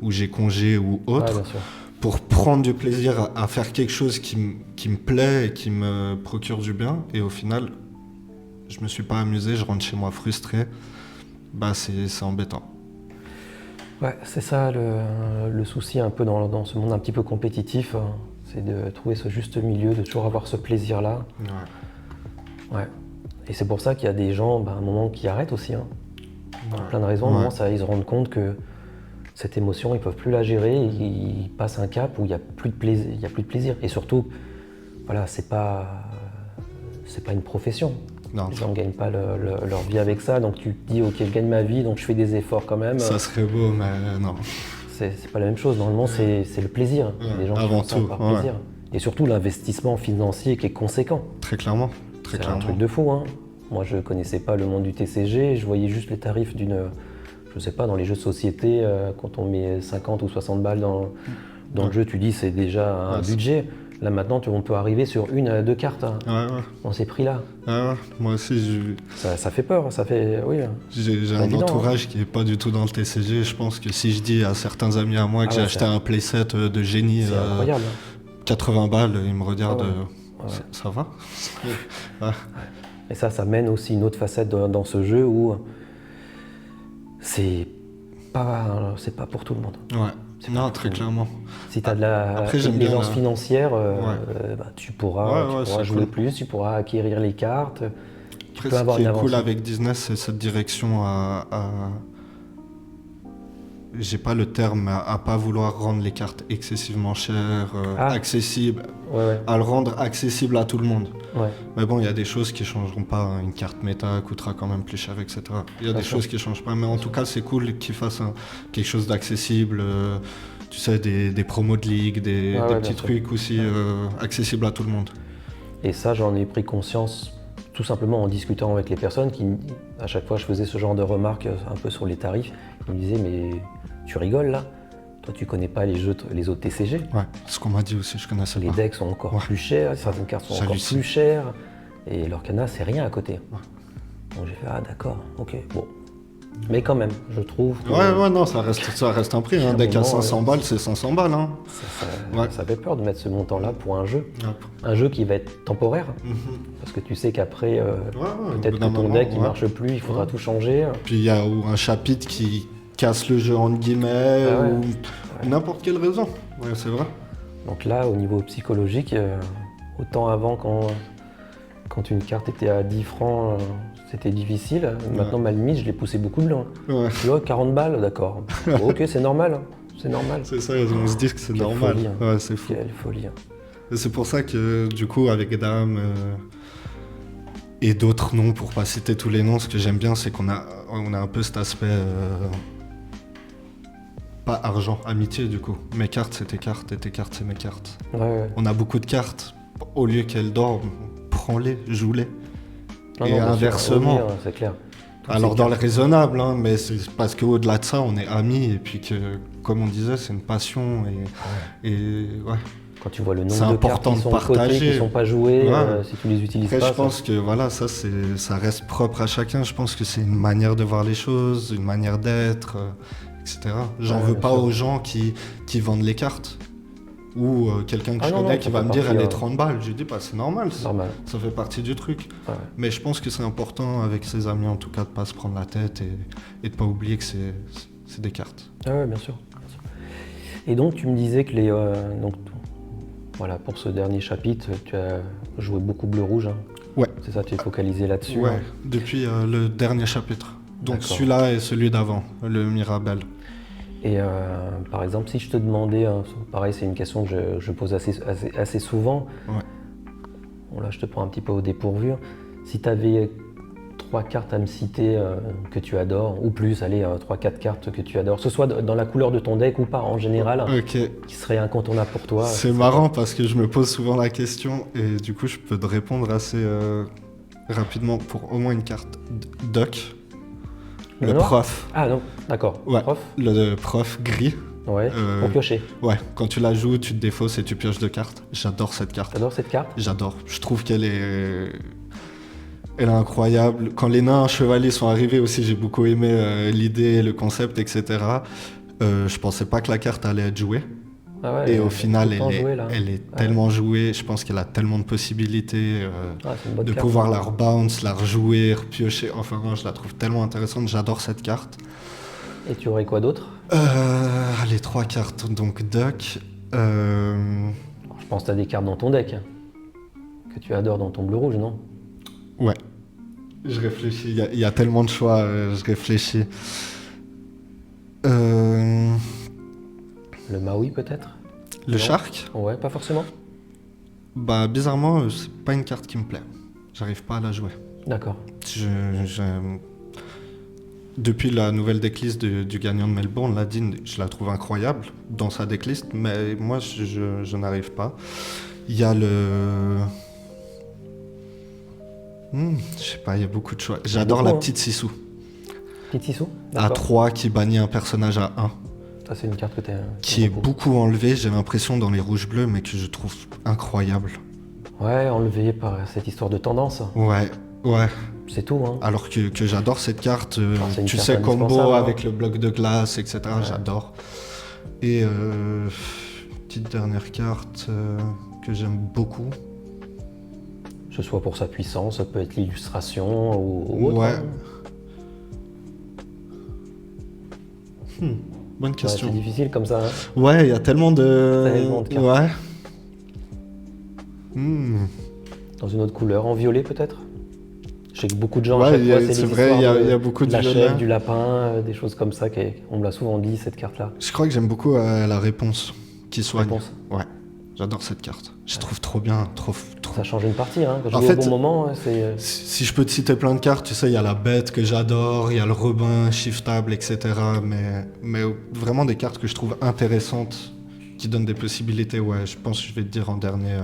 où j'ai congé ou Ouais, autre bien sûr. pour prendre du plaisir à faire quelque chose qui me plaît et qui me procure du bien. Et au final, je me suis pas amusé, je rentre chez moi frustré. Bah c'est embêtant. Ouais, c'est ça le souci un peu dans ce monde un petit peu compétitif, hein. C'est de trouver ce juste milieu, de toujours avoir ce plaisir-là. Ouais. Et c'est pour ça qu'il y a des gens, à un moment, qui arrêtent aussi. Hein. Pour plein de raisons, à un moment, ils se rendent compte que cette émotion, ils peuvent plus la gérer, ils passent un cap où il n'y a plus de plaisir. Et surtout, voilà, c'est pas une profession. Non, Les gens ne gagnent pas leur vie avec ça, donc tu te dis ok, je gagne ma vie, donc je fais des efforts quand même. ça serait beau, mais non. C'est pas la même chose. Normalement, c'est le plaisir. Il y a des gens qui Avant font ça tout, par ouais. plaisir. Et surtout l'investissement financier qui est conséquent. Très clairement. Très C'est un clairement. truc de fou. Hein. Moi, je connaissais pas le monde du TCG, je voyais juste les tarifs je sais pas, dans les jeux de société, quand on met 50 ou 60 balles dans le jeu, tu dis c'est déjà un budget. Là maintenant, on peut arriver sur 1 à 2 cartes dans ces prix-là. Moi aussi, Ça fait peur, ça fait... Oui. J'ai un entourage qui n'est pas du tout dans le TCG. Je pense que si je dis à certains amis à moi que j'ai acheté un playset de génie à 80 balles, ils me regardent, ça va. Et ça mène aussi une autre facette dans ce jeu où c'est pas pour tout le monde. Ouais, non, très clairement. Si tu as de l'aisance financière, tu pourras jouer plus, tu pourras acquérir les cartes. Après, ce qui est cool avec Disney, c'est cette direction à j'ai pas le terme, à pas vouloir rendre les cartes excessivement chères, accessibles, à le rendre accessible à tout le monde. Mais bon, il y a des choses qui changeront pas. Une carte méta coûtera quand même plus cher, etc. Il y a des choses qui changent pas, mais en tout cas, c'est cool qu'ils fassent quelque chose d'accessible. Tu sais, des promos de ligue, des petits trucs aussi accessibles à tout le monde. Et ça, j'en ai pris conscience tout simplement en discutant avec les personnes qui, à chaque fois, je faisais ce genre de remarques un peu sur les tarifs. Ils me disaient, mais tu rigoles là? Toi, tu connais pas les autres TCG? Ouais, c'est ce qu'on m'a dit aussi, je connaissais pas. Les decks sont encore plus chers, certaines cartes sont encore plus chères, et l'Orcana, c'est rien à côté. Donc j'ai fait, d'accord, ok, bon. Mais quand même, je trouve que... non, ça reste un prix. Un deck à 500 balles, c'est 500 balles. Hein. Ça fait peur de mettre ce montant-là pour un jeu. Un jeu qui va être temporaire. Parce que tu sais qu'après, peut-être que ton deck ne marche plus, il faudra tout changer. Puis il y a un chapitre qui casse le jeu entre guillemets, ou n'importe quelle raison. Ouais, c'est vrai. Donc là, au niveau psychologique, autant avant quand une carte était à 10 francs, c'était difficile. Maintenant, ma limite, je l'ai poussé beaucoup plus loin. Tu vois, 40 balles, d'accord. Ok, c'est normal. C'est normal. C'est ça, on se dit que c'est normal. Folie, ouais, c'est fou. Quelle folie. Et c'est pour ça que, du coup, avec Dame et d'autres noms, pour pas citer tous les noms, ce que j'aime bien, c'est qu'on a un peu cet aspect... pas argent, amitié, du coup. Mes cartes, c'est tes cartes, et tes cartes, c'est mes cartes. On a beaucoup de cartes. Au lieu qu'elles dorment, prends-les, joue-les. Et inversement. C'est clair. Alors dans le raisonnable, hein, mais c'est parce qu'au-delà de ça, on est amis et puis que, comme on disait, c'est une passion et Quand tu vois le nombre de cartes qui sont côté, qui sont pas jouées, si tu les utilises Après, pas. Je pense que voilà, ça reste propre à chacun. Je pense que c'est une manière de voir les choses, une manière d'être, etc. J'en veux pas aux gens qui vendent les cartes. Ou quelqu'un que je connais qui va me dire elle est 30 balles. Je dis c'est normal, ça fait partie du truc. Mais je pense que c'est important avec ses amis en tout cas de pas se prendre la tête et de pas oublier que c'est des cartes. Ah ouais, bien sûr. Et donc tu me disais que pour ce dernier chapitre, tu as joué beaucoup bleu-rouge. Hein. Ouais. C'est ça, tu es focalisé là-dessus. Ouais, depuis le dernier chapitre. Donc celui-là et celui d'avant, le Mirabelle. Et par exemple, si je te demandais, pareil, c'est une question que je pose assez souvent. Bon, là, je te prends un petit peu au dépourvu. Si tu avais 3 cartes à me citer que tu adores, ou plus, allez, 3-4 cartes que tu adores, que ce soit dans la couleur de ton deck ou pas en général, qui serait incontournable pour toi. C'est marrant parce que je me pose souvent la question et du coup, je peux te répondre assez rapidement pour au moins une carte. Duck. Le prof. Ah non, d'accord. Ouais, le prof gris. Ouais, pour piocher. Ouais, quand tu la joues, tu te défausses et tu pioches 2 cartes. J'adore cette carte. T'adores cette carte? J'adore. Je trouve qu'elle est incroyable. Quand les nains chevaliers sont arrivés aussi, j'ai beaucoup aimé l'idée, le concept, etc. Je pensais pas que la carte allait être jouée. Et au final, elle est tellement jouée. Je pense qu'elle a tellement de possibilités de pouvoir la rebounce, la rejouer, repiocher. Enfin, moi, je la trouve tellement intéressante. J'adore cette carte. Et tu aurais quoi d'autre? Les 3 cartes. Donc, Duck. Je pense que tu as des cartes dans ton deck que tu adores dans ton bleu-rouge, non? Ouais. Je réfléchis. Il y a tellement de choix. Je réfléchis. Le Maui peut-être? Le Shark? Ouais, pas forcément. Bizarrement, c'est pas une carte qui me plaît. J'arrive pas à la jouer. D'accord. Depuis la nouvelle decklist du gagnant de Melbourne, Ladine, je la trouve incroyable dans sa decklist, mais moi je n'arrive pas. Il y a Je sais pas, il y a beaucoup de choix. J'adore la beaucoup, hein. petite Sissou. Petit Tissot? À D'accord. 3 qui bannit un personnage à 1. Ça, c'est une carte que Qui est beaucoup enlevée, j'ai l'impression, dans les rouges bleus, mais que je trouve incroyable. Ouais, enlevé par cette histoire de tendance. Ouais, ouais. C'est tout, hein. Alors que j'adore cette carte. C'est une Tu carte sais, combo indispensable, hein. avec le bloc de glace, etc. Ouais. J'adore. Et petite dernière carte que j'aime beaucoup. Que ce soit pour sa puissance, ça peut être l'illustration ou autre. Ouais. hein. Bonne Ouais, question. c'est difficile comme ça. hein. Ouais, il y a tellement de... Tellement de cartes. Ouais. Dans une autre couleur, en violet peut-être. Je sais que beaucoup de gens, à Ouais, chaque fois, c'est les vrai, histoires il y a beaucoup de la violet. chèvre, du lapin, des choses comme ça. On me l'a souvent dit, cette carte-là. Je crois que j'aime beaucoup la réponse qui soigne. Réponse. Ouais, j'adore cette carte. Je trouve trop bien, trop. Ça change une partie. Hein. Quand je En joue fait, au bon moment, c'est... Si je peux te citer plein de cartes, tu sais, il y a la bête que j'adore, il y a le Robin, shiftable, etc. Mais vraiment des cartes que je trouve intéressantes, qui donnent des possibilités. Ouais, je pense que je vais te dire en dernier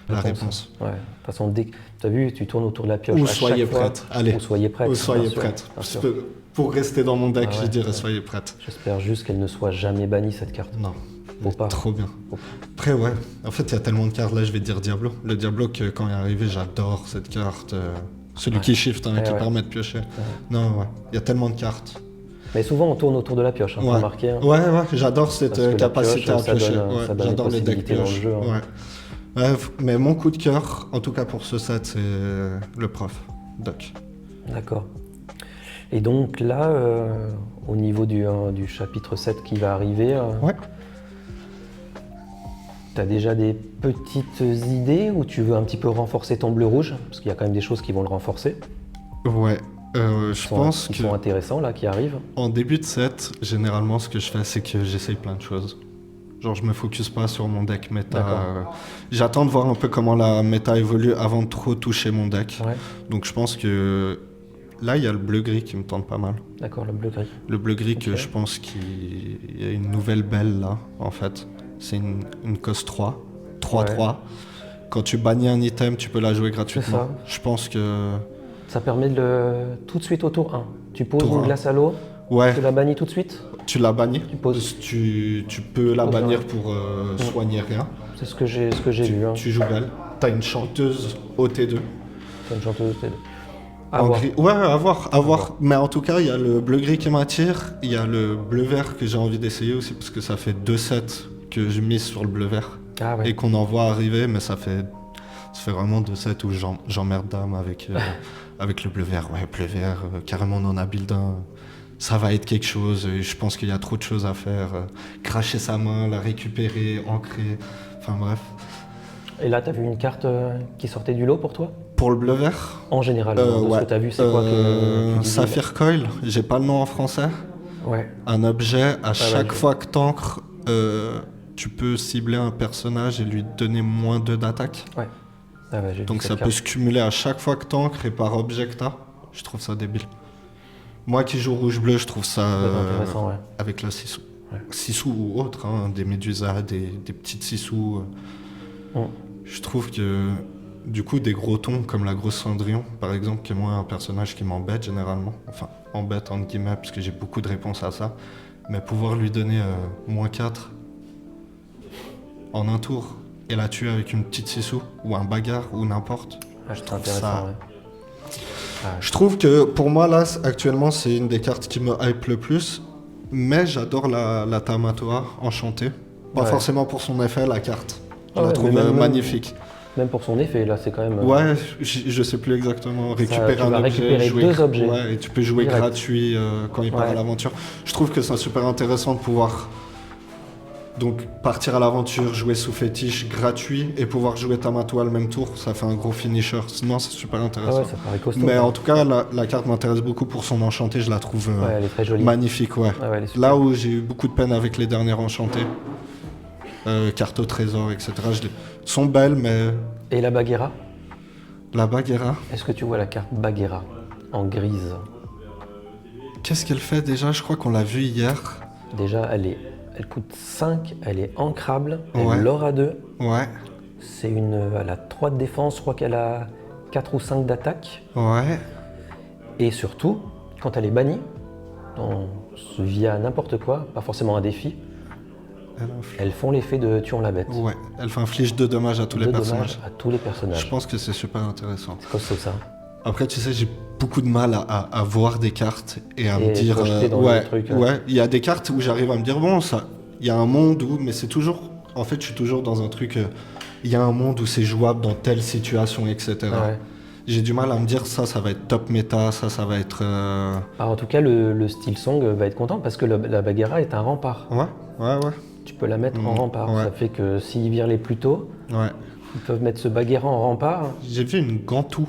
la réponse. Ouais. De toute façon, dès que tu as vu, tu tournes autour de la pioche. Ou à chaque soyez fois. prête. Allez. Ou soyez prête. Ou soyez bien sûr, prête. bien sûr. Pour rester dans mon deck, Ah je ouais, dirais ouais. soyez prête. J'espère juste qu'elle ne soit jamais bannie, cette carte. Non. Faut pas. Trop bien. Faut- Après, ouais. En fait, il y a tellement de cartes. Là, je vais te dire Diablo. Le Diablo, que quand il est arrivé, j'adore cette carte. Celui qui shift, hein, qui ouais. permet de piocher. Non, ouais. Il y a tellement de cartes. Mais souvent, on tourne autour de la pioche, hein, Ouais. t'as remarqué. Hein. Ouais, j'adore cette Parce que la capacité pioche, à ça piocher. donne- Ouais, ça donne j'adore des les decks possibilités dans le pioche. jeu, hein. Ouais. Mais mon coup de cœur, en tout cas pour ce set, c'est le prof, Doc. D'accord. Et donc là, au niveau du chapitre 7 qui va arriver, Ouais. tu as déjà des petites idées ou tu veux un petit peu renforcer ton bleu-rouge? Parce qu'il y a quand même des choses qui vont le renforcer. Ouais. Je pense qui que sont intéressants là, qui arrivent. en début de set, généralement, ce que je fais, c'est que j'essaye plein de choses. Genre, je me focus pas sur mon deck méta. D'accord. J'attends de voir un peu comment la méta évolue avant de trop toucher mon deck. Ouais, Donc, je pense que là, il y a le bleu-gris qui me tente pas mal. d'accord, le bleu-gris. Le bleu-gris que Ok. je pense qu'il y a une nouvelle belle là, en fait. C'est une cost 3. 3-3. Quand tu bannis un item, tu peux la jouer gratuitement. ça. Je pense que... Ça permet tout de suite au tour 1. Tu poses Tour une 1. glace à l'eau, Ouais, tu la bannis tout de suite. tu l'as banni. Tu poses. Tu peux la poses, bannir ouais. pour soigner rien. C'est ce que j'ai vu. Hein. Tu joues belle. T'as une chanteuse au T2. C'est une chanteuse. À En voir. gris. Ouais, à voir. Mais en tout cas, il y a le bleu-gris qui m'attire. Il y a le bleu-vert que j'ai envie d'essayer aussi, parce que ça fait 2 sets que je mise sur le bleu-vert. Ah ouais. Et qu'on en voit arriver, mais ça fait vraiment 2 sets où j'emmerde dame avec, avec le bleu-vert. Ouais, bleu-vert, carrément on en a build un. Ça va être quelque chose. Et je pense qu'il y a trop de choses à faire. Cracher sa main, la récupérer, ancrer. Enfin bref. Et là, tu as vu une carte qui sortait du lot pour toi? Pour le bleu-vert, En général, de ce que tu as vu, c'est quoi que tu disais? Saphir Coil, j'ai pas le nom en français. Ouais. Un objet, à chaque je- fois que t'ancres, tu peux cibler un personnage et lui donner moins 2 d'attaque. Ouais. Ah ouais, j'ai vu Donc cette ça carte. peut se cumuler à chaque fois que t'ancres et par objet que t'as. Je trouve ça débile. Moi qui joue rouge-bleu, je trouve ça C'est intéressant, ouais. avec la Sissou. Ouais. Sissou ou autre, hein, des Médusas, des petites Sissou. Je trouve que du coup des gros tons comme la grosse Cendrillon, par exemple, qui est moi un personnage qui m'embête généralement. Enfin, embête entre guillemets, parce que j'ai beaucoup de réponses à ça. Mais pouvoir lui donner -4 en un tour et la tuer avec une petite Sissou ou un bagarre ou n'importe. Ouais, c'est trouve intéressant, ça- ouais. Je trouve que pour moi là actuellement c'est une des cartes qui me hype le plus, mais j'adore la Tamatoa enchantée. Pas Ouais. forcément pour son effet, la carte. Je Ouais, la trouve mais même- magnifique. Même pour son effet, là, c'est quand même... Ouais, je sais plus exactement. Récupérer tu un vas objet, récupérer jouer, 2 objets. Ouais, et tu peux jouer Direct. gratuit quand il part Ouais. à l'aventure. Je trouve que c'est super intéressant de pouvoir donc partir à l'aventure, jouer sous fétiche gratuit et pouvoir jouer Tamatoa le même tour. Ça fait un gros finisher. Sinon, c'est super Ah intéressant. ouais, ça paraît costaud. Mais ouais. en tout cas, la carte m'intéresse beaucoup pour son enchanté. Je la trouve Ouais, elle est très jolie. magnifique. Ouais. Ah ouais, elle est super. Là où j'ai eu beaucoup de peine avec les dernières enchantées, cartes au trésor, etc. Sont belles, mais Et la Bagheera? la Bagheera, Est-ce que tu vois la carte Bagheera en grise? qu'est-ce qu'elle fait déjà? Je crois qu'on l'a vu hier. Déjà, elle coûte 5, elle est ancrable, Ouais. elle l'aura 2. Ouais. Elle a 3 de défense, je crois qu'elle a 4 ou 5 d'attaque. Ouais. Et surtout, quand elle est bannie, via n'importe quoi, pas forcément un défi, elles font l'effet de tuant la bête. Ouais, elle inflige 2 dommages à tous les personnages. À tous les personnages. Je pense que c'est super intéressant. C'est costaud ça. Après, tu sais, j'ai beaucoup de mal à voir des cartes et à Et me dire... projeter dans le truc, ouais, il y a des cartes où j'arrive à me dire, bon, ça, il y a un monde où... Mais c'est toujours... En fait, je suis toujours dans un truc... Il y a un monde où c'est jouable dans telle situation, etc. Ouais. J'ai du mal à me dire, ça va être top méta, ça va être... Alors, en tout cas, le Steel Song va être content parce que la Bagheera est un rempart. Ouais. Tu peux la mettre en rempart. Ouais. Ça fait que s'ils virent les plus tôt, Ouais. ils peuvent mettre ce Bagheera en rempart. J'ai vu une Gantou.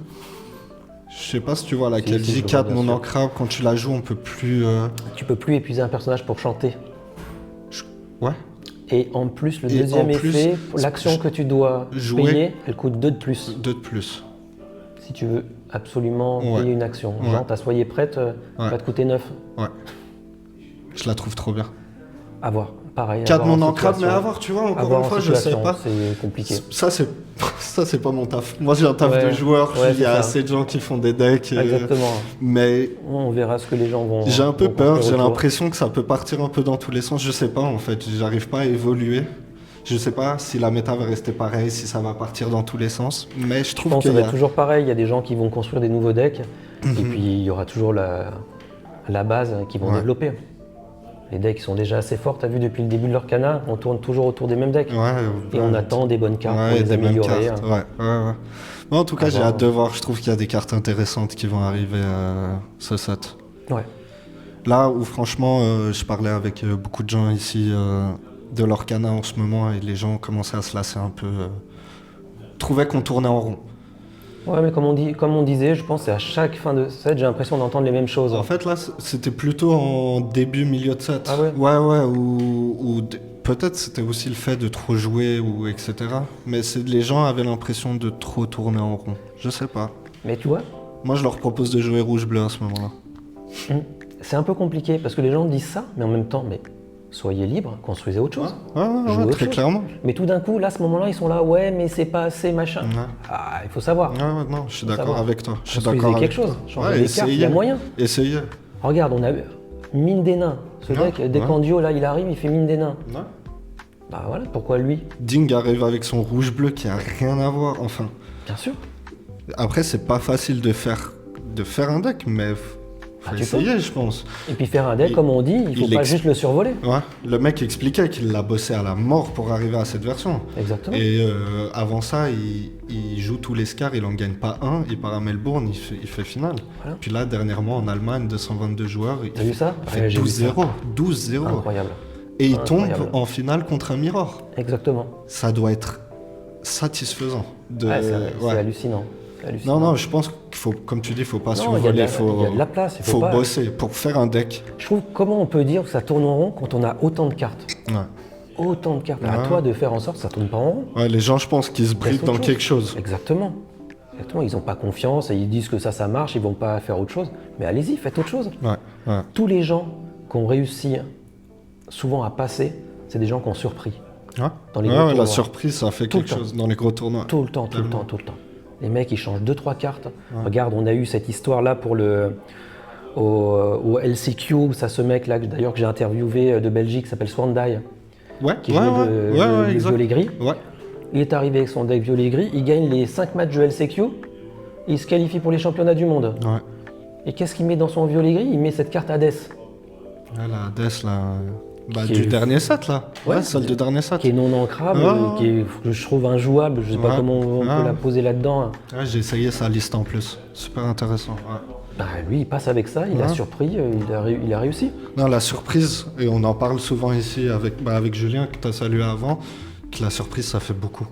Je sais pas si tu vois laquelle. Si, je vois, J4 bien non sûr. ancrable, quand tu la joues, on peut plus... Tu peux plus épuiser un personnage pour chanter. Ouais. Et en plus, le Et deuxième en plus, effet, l'action que tu dois jouer- payer, elle coûte 2 de plus. 2 de plus. Si tu veux absolument Ouais. payer une action. Ouais. Genre, t'as soyez prête, Ouais. va te coûter 9. Ouais. Je la trouve trop bien. À voir. Pareil. 4 voir en non ancrable, mais situation. à voir, tu vois, À encore voir une en fois, je sais situation, pas. C'est compliqué. Ça, c'est pas mon taf. Moi, j'ai un taf Ouais. de joueur. Ouais, Il y a c'est ça. assez de gens qui font des decks. Exactement. Mais On verra ce que les gens vont. j'ai un peu vont peur. construire J'ai autour. l'impression que ça peut partir un peu dans tous les sens. Je sais pas, en fait. J'arrive pas à évoluer. Je sais pas si la méta va rester pareille, si ça va partir dans tous les sens. Mais je Je trouve pense que qu'il ça y va a... être toujours pareil. Il y a des gens qui vont construire des nouveaux decks. Mhm. Et puis, il y aura toujours la base qu'ils vont Ouais. développer. Les decks sont déjà assez forts. T'as vu, depuis le début de leur canal, on tourne toujours autour des mêmes decks. Et on attend des bonnes cartes Ouais, pour les des mêmes améliorer. cartes. Ouais. Mais en tout cas, À j'ai voir. hâte de voir. Je trouve qu'il y a des cartes intéressantes qui vont arriver ce set. Ouais. Là où franchement, je parlais avec beaucoup de gens ici de l'Orcana en ce moment et les gens commençaient à se lasser un peu. Trouvaient qu'on tournait en rond. Ouais, mais comme on disait, je pense qu'à chaque fin de set, j'ai l'impression d'entendre les mêmes choses. En fait, là, c'était plutôt en début, milieu de set. Ah ouais? Ouais, ou peut-être c'était aussi le fait de trop jouer, ou etc. Mais les gens avaient l'impression de trop tourner en rond. Je sais pas. Mais tu vois, Moi, je leur propose de jouer rouge-bleu à ce moment-là. c'est un peu compliqué parce que les gens disent ça, mais en même temps, mais soyez libres, construisez autre chose. Jouez autre très chose. clairement. Mais tout d'un coup, là, à ce moment-là, ils sont là, ouais, mais c'est pas assez, machin. Ouais. Ah, il faut savoir. Ouais, non, je suis Faut d'accord savoir. avec toi. Je suis Construisez d'accord avec quelque chose. toi. Changez les cartes, il y a moyen. Essayez. Regarde, on a Mine des Nains. Ce Ouais, deck, dès ouais. qu'Andio, là, il arrive, il fait Mine des Nains. Ouais. Bah voilà, pourquoi lui? Ding arrive avec son rouge-bleu qui a rien à voir. Enfin, Bien sûr. après, c'est pas facile de faire un deck, mais faut tu essayer, je pense. Et puis faire un deck, comme on dit, il faut pas juste le survoler. Ouais. Le mec expliquait qu'il l'a bossé à la mort pour arriver à cette version. Exactement. Et avant ça, il joue tous les scars, il en gagne pas un. Il part à Melbourne, il fait finale. Voilà. Puis là, dernièrement, en Allemagne, 222 joueurs, il T'as vu ça? fait Ouais, j'ai vu ça. 12-0. 12-0. Incroyable. Et il tombe Incroyable. en finale contre un Mirror. Exactement. Ça doit être satisfaisant. Ouais, c'est ouais. hallucinant. C'est hallucinant. Non, je pense qu'il faut, comme tu dis, il faut pas Non, il y a de survoler, la- il y a de la place, il faut pas- bosser pour faire un deck. Je trouve, comment on peut dire que ça tourne en rond quand on a autant de cartes? Ouais. Autant de cartes. À Ouais. toi de faire en sorte que ça tourne pas en rond. Ouais, les gens, je pense qu'ils se brident autre dans chose. quelque chose. Exactement. Exactement. Ils n'ont pas confiance et ils disent que ça marche, ils vont pas faire autre chose. Mais allez-y, faites autre chose. Ouais. Tous les gens qui ont réussi souvent à passer, c'est des gens qui ont surpris. Ouais. Dans les Ouais, gros la tournois. surprise, ça fait Tout le quelque temps. chose dans les gros tournois. Tout le temps. Les mecs, ils changent 2-3 cartes. Regarde, on a eu cette histoire-là pour au LCQ, où ça ce mec là, d'ailleurs que j'ai interviewé de Belgique, qui s'appelle Swandai, Ouais, qui jouait le exact. violet gris. Ouais. Il est arrivé avec son deck violet gris, il gagne les 5 matchs de LCQ, il se qualifie pour les championnats du monde. Ouais. Et qu'est-ce qu'il met dans son violet gris? Il met cette carte Hades, Ouais, la Death, là. Bah, Qui du est- dernier set, là. Ouais, Celle du dernier set. qui est non ancrable, Ouais. que je trouve injouable, je sais pas Ouais. comment on peut Ouais. la poser là-dedans. Ouais, j'ai essayé sa liste en plus. Super intéressant. Ouais. Bah, lui, il passe avec ça, il a Ouais. surpris, il a réussi. Non, la surprise, et on en parle souvent ici avec Julien, que tu as salué avant, que la surprise, ça fait beaucoup.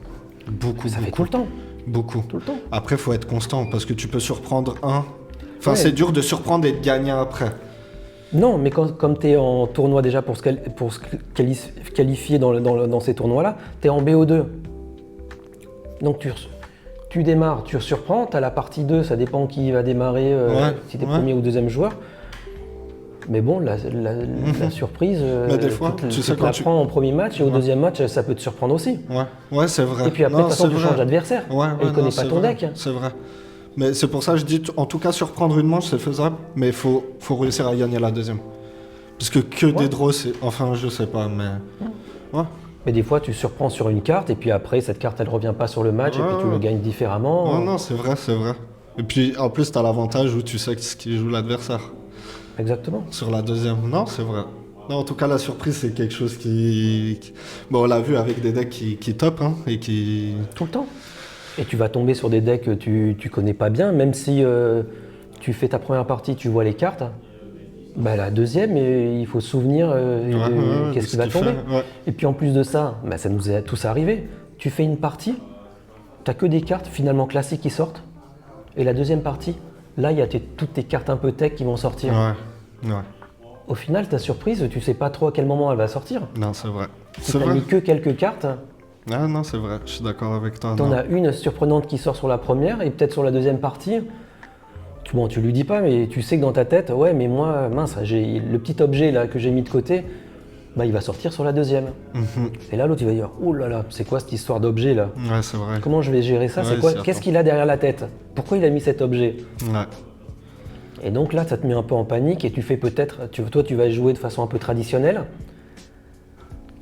Beaucoup, Ça fait beaucoup. tout le temps, Beaucoup. tout le temps. Après, faut être constant, parce que tu peux surprendre un. Enfin, Ouais. c'est dur de surprendre et de gagner après. Non, mais comme tu es en tournoi déjà pour se qualifier dans ces tournois-là, tu es en BO2. Donc tu démarres, tu surprends, tu as la partie 2, ça dépend qui va démarrer, si tu es ouais. premier ou deuxième joueur. Mais bon, la surprise, Mais des fois, tu sais, te quand la tu- prends en premier match et au Ouais. deuxième match, ça peut te surprendre aussi. Ouais, c'est vrai. Et puis après, de Non, toute façon, c'est tu vrai. changes d'adversaire. Ouais, et il connaît non, pas c'est ton vrai, deck. C'est vrai. Mais c'est pour ça que je dis, en tout cas, surprendre une manche, c'est faisable, mais il faut réussir à gagner la deuxième. Parce que des draws, c'est... Enfin, je sais pas, mais... Ouais. Mais des fois, tu surprends sur une carte, et puis après, cette carte, elle revient pas sur le match, et puis tu le gagnes différemment. Non, c'est vrai. Et puis, en plus, t'as l'avantage où tu sais ce qui joue l'adversaire. Exactement. Sur la deuxième. Non, c'est vrai. Non, en tout cas, la surprise, c'est quelque chose qui... Bon, on l'a vu avec des decks qui top, hein, et qui... Tout le temps. Et tu vas tomber sur des decks que tu connais pas bien, même si tu fais ta première partie, tu vois les cartes. Bah, la deuxième, il faut se souvenir qu'est-ce qui va tomber. Et puis en plus de ça, bah, ça nous est tous arrivé. Tu fais une partie, tu n'as que des cartes finalement classiques qui sortent. Et la deuxième partie, là, il y a toutes tes cartes un peu tech qui vont sortir. Ouais. Au final, ta surprise, tu sais pas trop à quel moment elle va sortir. Non, c'est vrai. Si tu n'as mis que quelques cartes, ah non, c'est vrai, je suis d'accord avec toi. t'en as une surprenante qui sort sur la première et peut-être sur la deuxième partie. Bon, tu lui dis pas, mais tu sais que dans ta tête, ouais, mais moi, mince, j'ai le petit objet là que j'ai mis de côté, bah il va sortir sur la deuxième. Et là, l'autre, il va dire, oh là là, c'est quoi cette histoire d'objet là? Ouais, c'est vrai. Comment je vais gérer ça? C'est quoi? Qu'est-ce qu'il a derrière la tête? Pourquoi il a mis cet objet? Ouais. Et donc là, ça te met un peu en panique et tu fais peut-être, toi, tu vas jouer de façon un peu traditionnelle.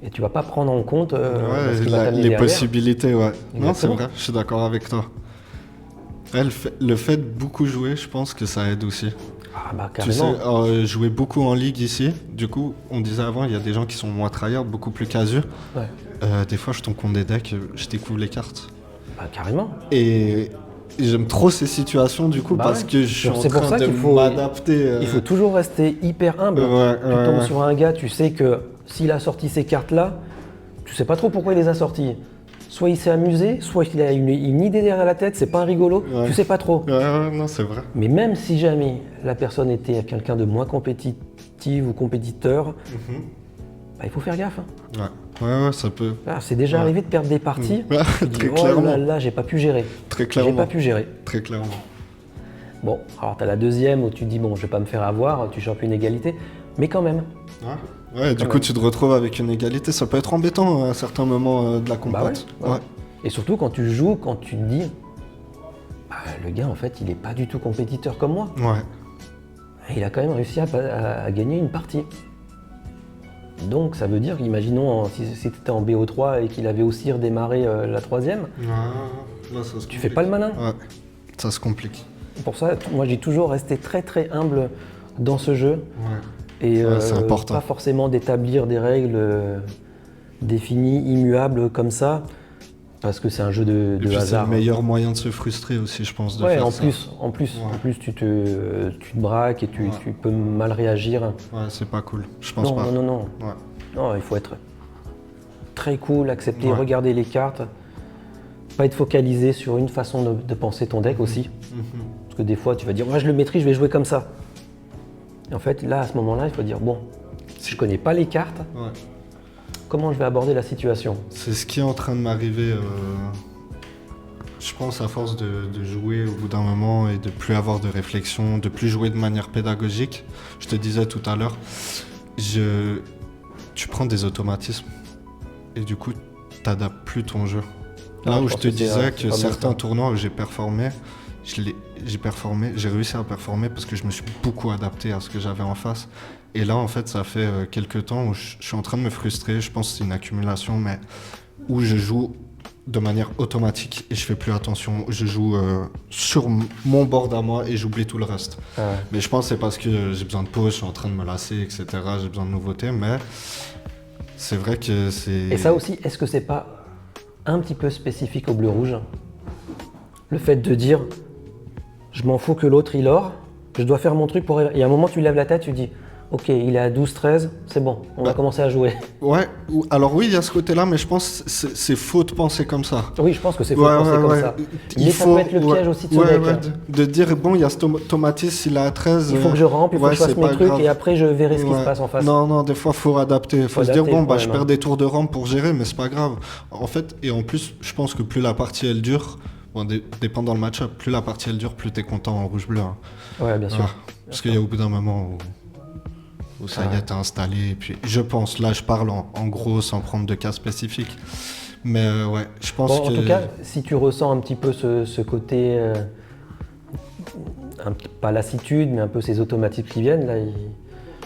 Et tu vas pas prendre en compte ce qui va t'amener les derrière. possibilités, ouais. Exactement. Non, c'est vrai, je suis d'accord avec toi. Ouais, le fait de beaucoup jouer, je pense que ça aide aussi. Ah bah Tu carrément. sais, jouer beaucoup en ligue ici, du coup, on disait avant, il y a des gens qui sont moins tryhard, beaucoup plus casus. Ouais. Des fois, je tombe contre des decks, je découvre les cartes. Bah carrément. Et j'aime trop ces situations, du coup, Bah parce ouais. que je suis en C'est pour train ça de qu'il faut- m'adapter. Il faut toujours rester hyper humble. Tu tombes sur un gars, tu sais que s'il a sorti ces cartes-là, tu sais pas trop pourquoi il les a sorties. Soit il s'est amusé, soit il a une idée derrière la tête, c'est pas rigolo, tu sais pas trop. Ouais, non, c'est vrai. Mais même si jamais la personne était quelqu'un de moins compétitif ou compétiteur, bah, il faut faire gaffe. Hein. Ouais, ça peut. Ah, c'est déjà arrivé de perdre des parties. Ouais, Tu dis, très oh clairement. là, j'ai pas pu gérer. Très J'ai clairement. pas pu gérer. Très clairement. Bon, alors t'as la deuxième où tu dis, bon, je vais pas me faire avoir, tu chopes une égalité, mais quand même. Ouais, du coup, tu te retrouves avec une égalité. Ça peut être embêtant à certains moments de la compète. Ouais. Et surtout quand tu joues, quand tu te dis, bah, le gars en fait il est pas du tout compétiteur comme moi. Ouais. Et il a quand même réussi à gagner une partie. Donc ça veut dire, imaginons si tu étais en BO3 et qu'il avait aussi redémarré la troisième, Là, ça se tu complique. fais pas le malin. Ouais, ça se complique. Pour ça, moi j'ai toujours resté très très humble dans ce jeu. Ouais. Et c'est important. pas forcément d'établir des règles définies, immuables comme ça, parce que c'est un jeu de Et puis, c'est hasard. le meilleur moyen de se frustrer aussi, je pense, de Ouais, faire en ça. plus tu te braques et tu peux mal réagir. Ouais, c'est pas cool. Je pense pas. Non. Ouais. Non, il faut être très cool, accepter, Ouais. regarder les cartes, pas être focalisé sur une façon de penser ton deck aussi. Parce que des fois, tu vas dire, moi je le maîtrise, je vais jouer comme ça. Et en fait, là, à ce moment-là, il faut dire, bon, si je connais pas les cartes, Ouais. comment je vais aborder la situation? C'est ce qui est en train de m'arriver, je pense, à force de jouer au bout d'un moment et de plus avoir de réflexion, de plus jouer de manière pédagogique. Je te disais tout à l'heure, tu prends des automatismes et du coup, t'adaptes plus ton jeu. Là où je te disais que certains tournois où j'ai performé, j'ai réussi à performer parce que je me suis beaucoup adapté à ce que j'avais en face. Et là, en fait, ça fait quelques temps où je suis en train de me frustrer. Je pense que c'est une accumulation, mais où je joue de manière automatique et je fais plus attention. Je joue sur mon board à moi et j'oublie tout le reste. Ouais. Mais je pense que c'est parce que j'ai besoin de pause, je suis en train de me lasser, etc. J'ai besoin de nouveautés, mais c'est vrai que c'est... Et ça aussi, est-ce que c'est pas un petit peu spécifique au bleu-rouge? Le fait de dire, je m'en fous que l'autre il or, je dois faire mon truc pour... Et à un moment, tu lèves la tête, tu dis, ok, il est à 12-13, c'est bon, on va commencer à jouer. Ouais, alors oui, il y a ce côté-là, mais je pense que c'est faux de penser comme ça. Oui, je pense que c'est faux de penser comme ça. Mais ça peut être le piège aussi de ce deck. De dire, bon, il y a ce Tomatis, il est à 13. Il faut que je rampe, il faut que je fasse mes trucs et après je verrai ce qui se passe en face. Non, des fois, il faut adapter. Il faut se dire, adapter, bon, bah, je ouais, perds non. des tours de rampe pour gérer, mais c'est pas grave. En fait, et en plus, je pense que plus la partie elle dure, bon, dépendant le match-up, plus la partie elle dure, plus t'es content en rouge-bleu. Hein. Ouais, bien sûr. Ouais. Parce qu'il y a au bout d'un moment où ça y est, t'es installé. Et puis, je pense, là, je parle en gros sans prendre de cas spécifiques. Mais ouais, je pense Bon, que... en tout cas, si tu ressens un petit peu ce côté pas lassitude, mais un peu ces automatismes qui viennent. Là,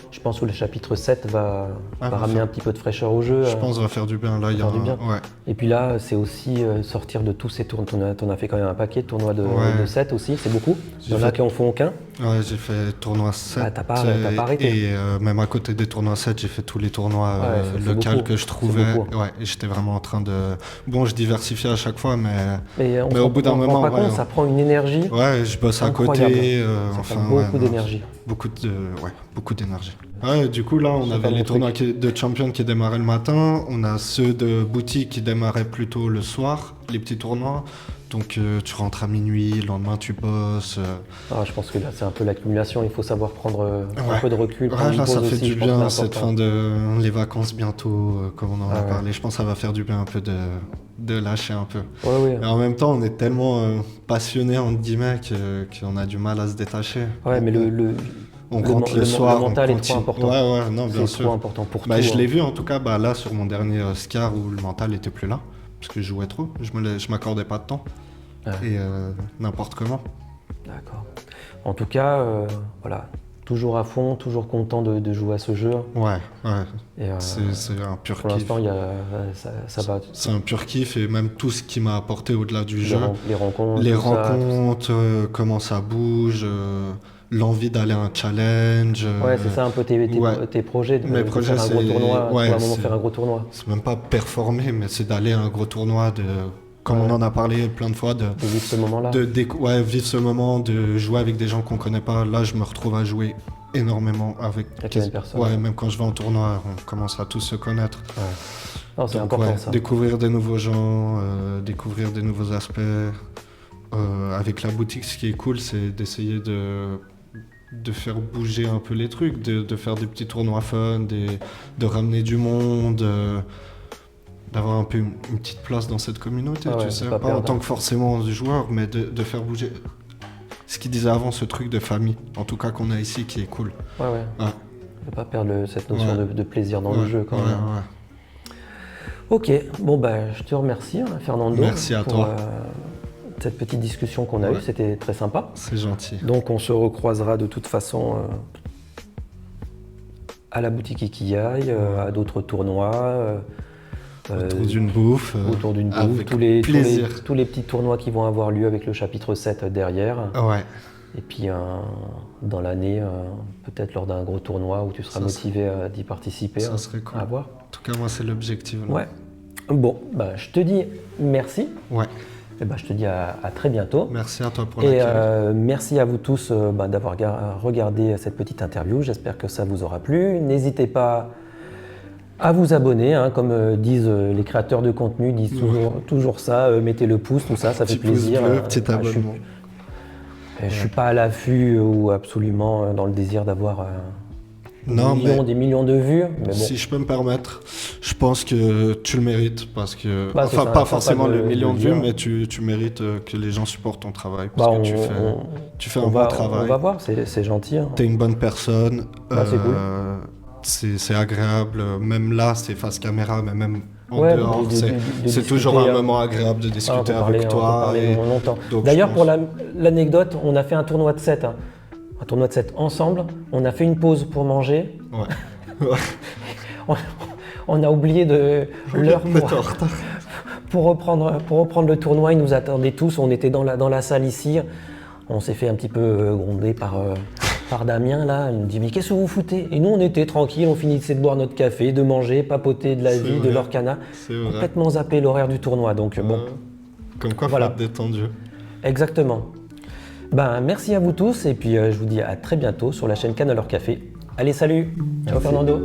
je pense que le chapitre 7 va ramener un petit peu de fraîcheur au jeu. Je pense va faire du bien. Là, il y a faire du bien. Ouais. Et puis là, c'est aussi sortir de tous ces tournois. T'en as fait quand même un paquet de tournois de 7 aussi, c'est beaucoup. Il y en a qui en font aucun. Ouais, j'ai fait tournoi 7. Ah, t'as pas arrêté. Et même à côté des tournois 7, j'ai fait tous les tournois locaux que je trouvais. Ouais, et j'étais vraiment en train de... Bon, je diversifiais à chaque fois, mais au bout d'un moment... On se rend pas compte, ça prend une énergie. Ouais, je bosse incroyable. à côté. Ça prend beaucoup d'énergie. Beaucoup d'énergie. Ouais, du coup, là, on avait les tournois de Champions qui démarraient le matin. On a ceux de boutique qui démarraient plutôt le soir, les petits tournois. Donc, tu rentres à minuit, le lendemain, tu bosses. Je pense que là, c'est un peu l'accumulation. Il faut savoir prendre un peu de recul. Là, ça fait du bien, cette fin de les vacances bientôt, comme on en a parlé. Je pense que ça va faire du bien un peu de lâcher un peu. Ouais. Et en même temps, on est tellement passionnés, entre guillemets, qu'on a du mal à se détacher. Ouais, mais on rentre le soir, le mental on est trop important. Ouais, non, bien sûr. C'est trop important pour tout. Je l'ai vu en tout cas là sur mon dernier Scar où le mental était plus là parce que je jouais trop, je m'accordais pas de temps et n'importe comment. D'accord. En tout cas, voilà, toujours à fond, toujours content de jouer à ce jeu. Ouais. Et, c'est un pur pour kiff. Pour l'instant, ça va. C'est un pur kiff et même tout ce qui m'a apporté au-delà du jeu. Les rencontres, comment ça bouge. L'envie d'aller à un challenge. Ouais, c'est ça un peu tes projets, de faire un gros tournoi, faire un gros tournoi. C'est même pas performer, mais c'est d'aller à un gros tournoi, comme on en a parlé plein de fois, de vivre ce moment-là. Vivre ce moment, de jouer avec des gens qu'on connaît pas. Là, je me retrouve à jouer énormément avec les mêmes personnes. Ouais, même quand je vais en tournoi, on commence à tous se connaître. Ouais. Non, c'est important ça. Découvrir des nouveaux gens, découvrir des nouveaux aspects. Avec la boutique, ce qui est cool, c'est d'essayer de faire bouger un peu les trucs, de faire des petits tournois fun, de ramener du monde, d'avoir un peu une petite place dans cette communauté, tu sais, pas en tant que forcément joueur, mais de faire bouger ce qu'il disait avant, ce truc de famille, en tout cas qu'on a ici, qui est cool. Ouais. Ne pas perdre cette notion de plaisir dans le jeu quand même. Ok, bon je te remercie Fernando. Merci à toi. Cette petite discussion qu'on a eue, c'était très sympa. C'est gentil. Donc on se recroisera de toute façon à la boutique Ikigai, à d'autres tournois. Autour d'une bouffe. Tous les petits tournois qui vont avoir lieu avec le chapitre 7 derrière. Ouais. Et puis dans l'année, peut-être lors d'un gros tournoi où tu seras motivé d'y participer. Ça serait cool. À voir. En tout cas, moi, c'est l'objectif. Là. Ouais. Bon, je te dis merci. Ouais. Et je te dis à très bientôt. Merci à toi pour l'accueil. Et merci à vous tous d'avoir regardé cette petite interview. J'espère que ça vous aura plu. N'hésitez pas à vous abonner, comme disent les créateurs de contenu, disent toujours ça, mettez le pouce, tout ça, ça fait plaisir. Pouce bleu, petit abonnement. Je ne suis pas à l'affût ou absolument dans le désir d'avoir des millions de vues. Mais bon. Si je peux me permettre, je pense que tu le mérites parce que, pas forcément le million de vues, mais tu mérites que les gens supportent ton travail parce que tu fais un bon travail. On va voir, c'est gentil. T'es une bonne personne. C'est cool. C'est agréable, même là, c'est face caméra, mais même en dehors, c'est toujours un moment agréable de discuter avec toi. Longtemps. D'ailleurs, pour l'anecdote, on a fait un tournoi de 7. Un tournoi de 7 ensemble. On a fait une pause pour manger. On a oublié de l'heure pour reprendre le tournoi. Ils nous attendaient tous. On était dans la salle ici. On s'est fait un petit peu gronder par Damien là. Il nous dit mais qu'est-ce que vous foutez? Et nous on était tranquilles, on finissait de boire notre café, de manger, papoter de la vie, de l'Orcana. Complètement zappé l'horaire du tournoi. Donc bon. Comme quoi, faut être détendu. Exactement. Merci à vous tous et puis je vous dis à très bientôt sur la chaîne Canalor Café. Allez, salut. Ciao Fernando.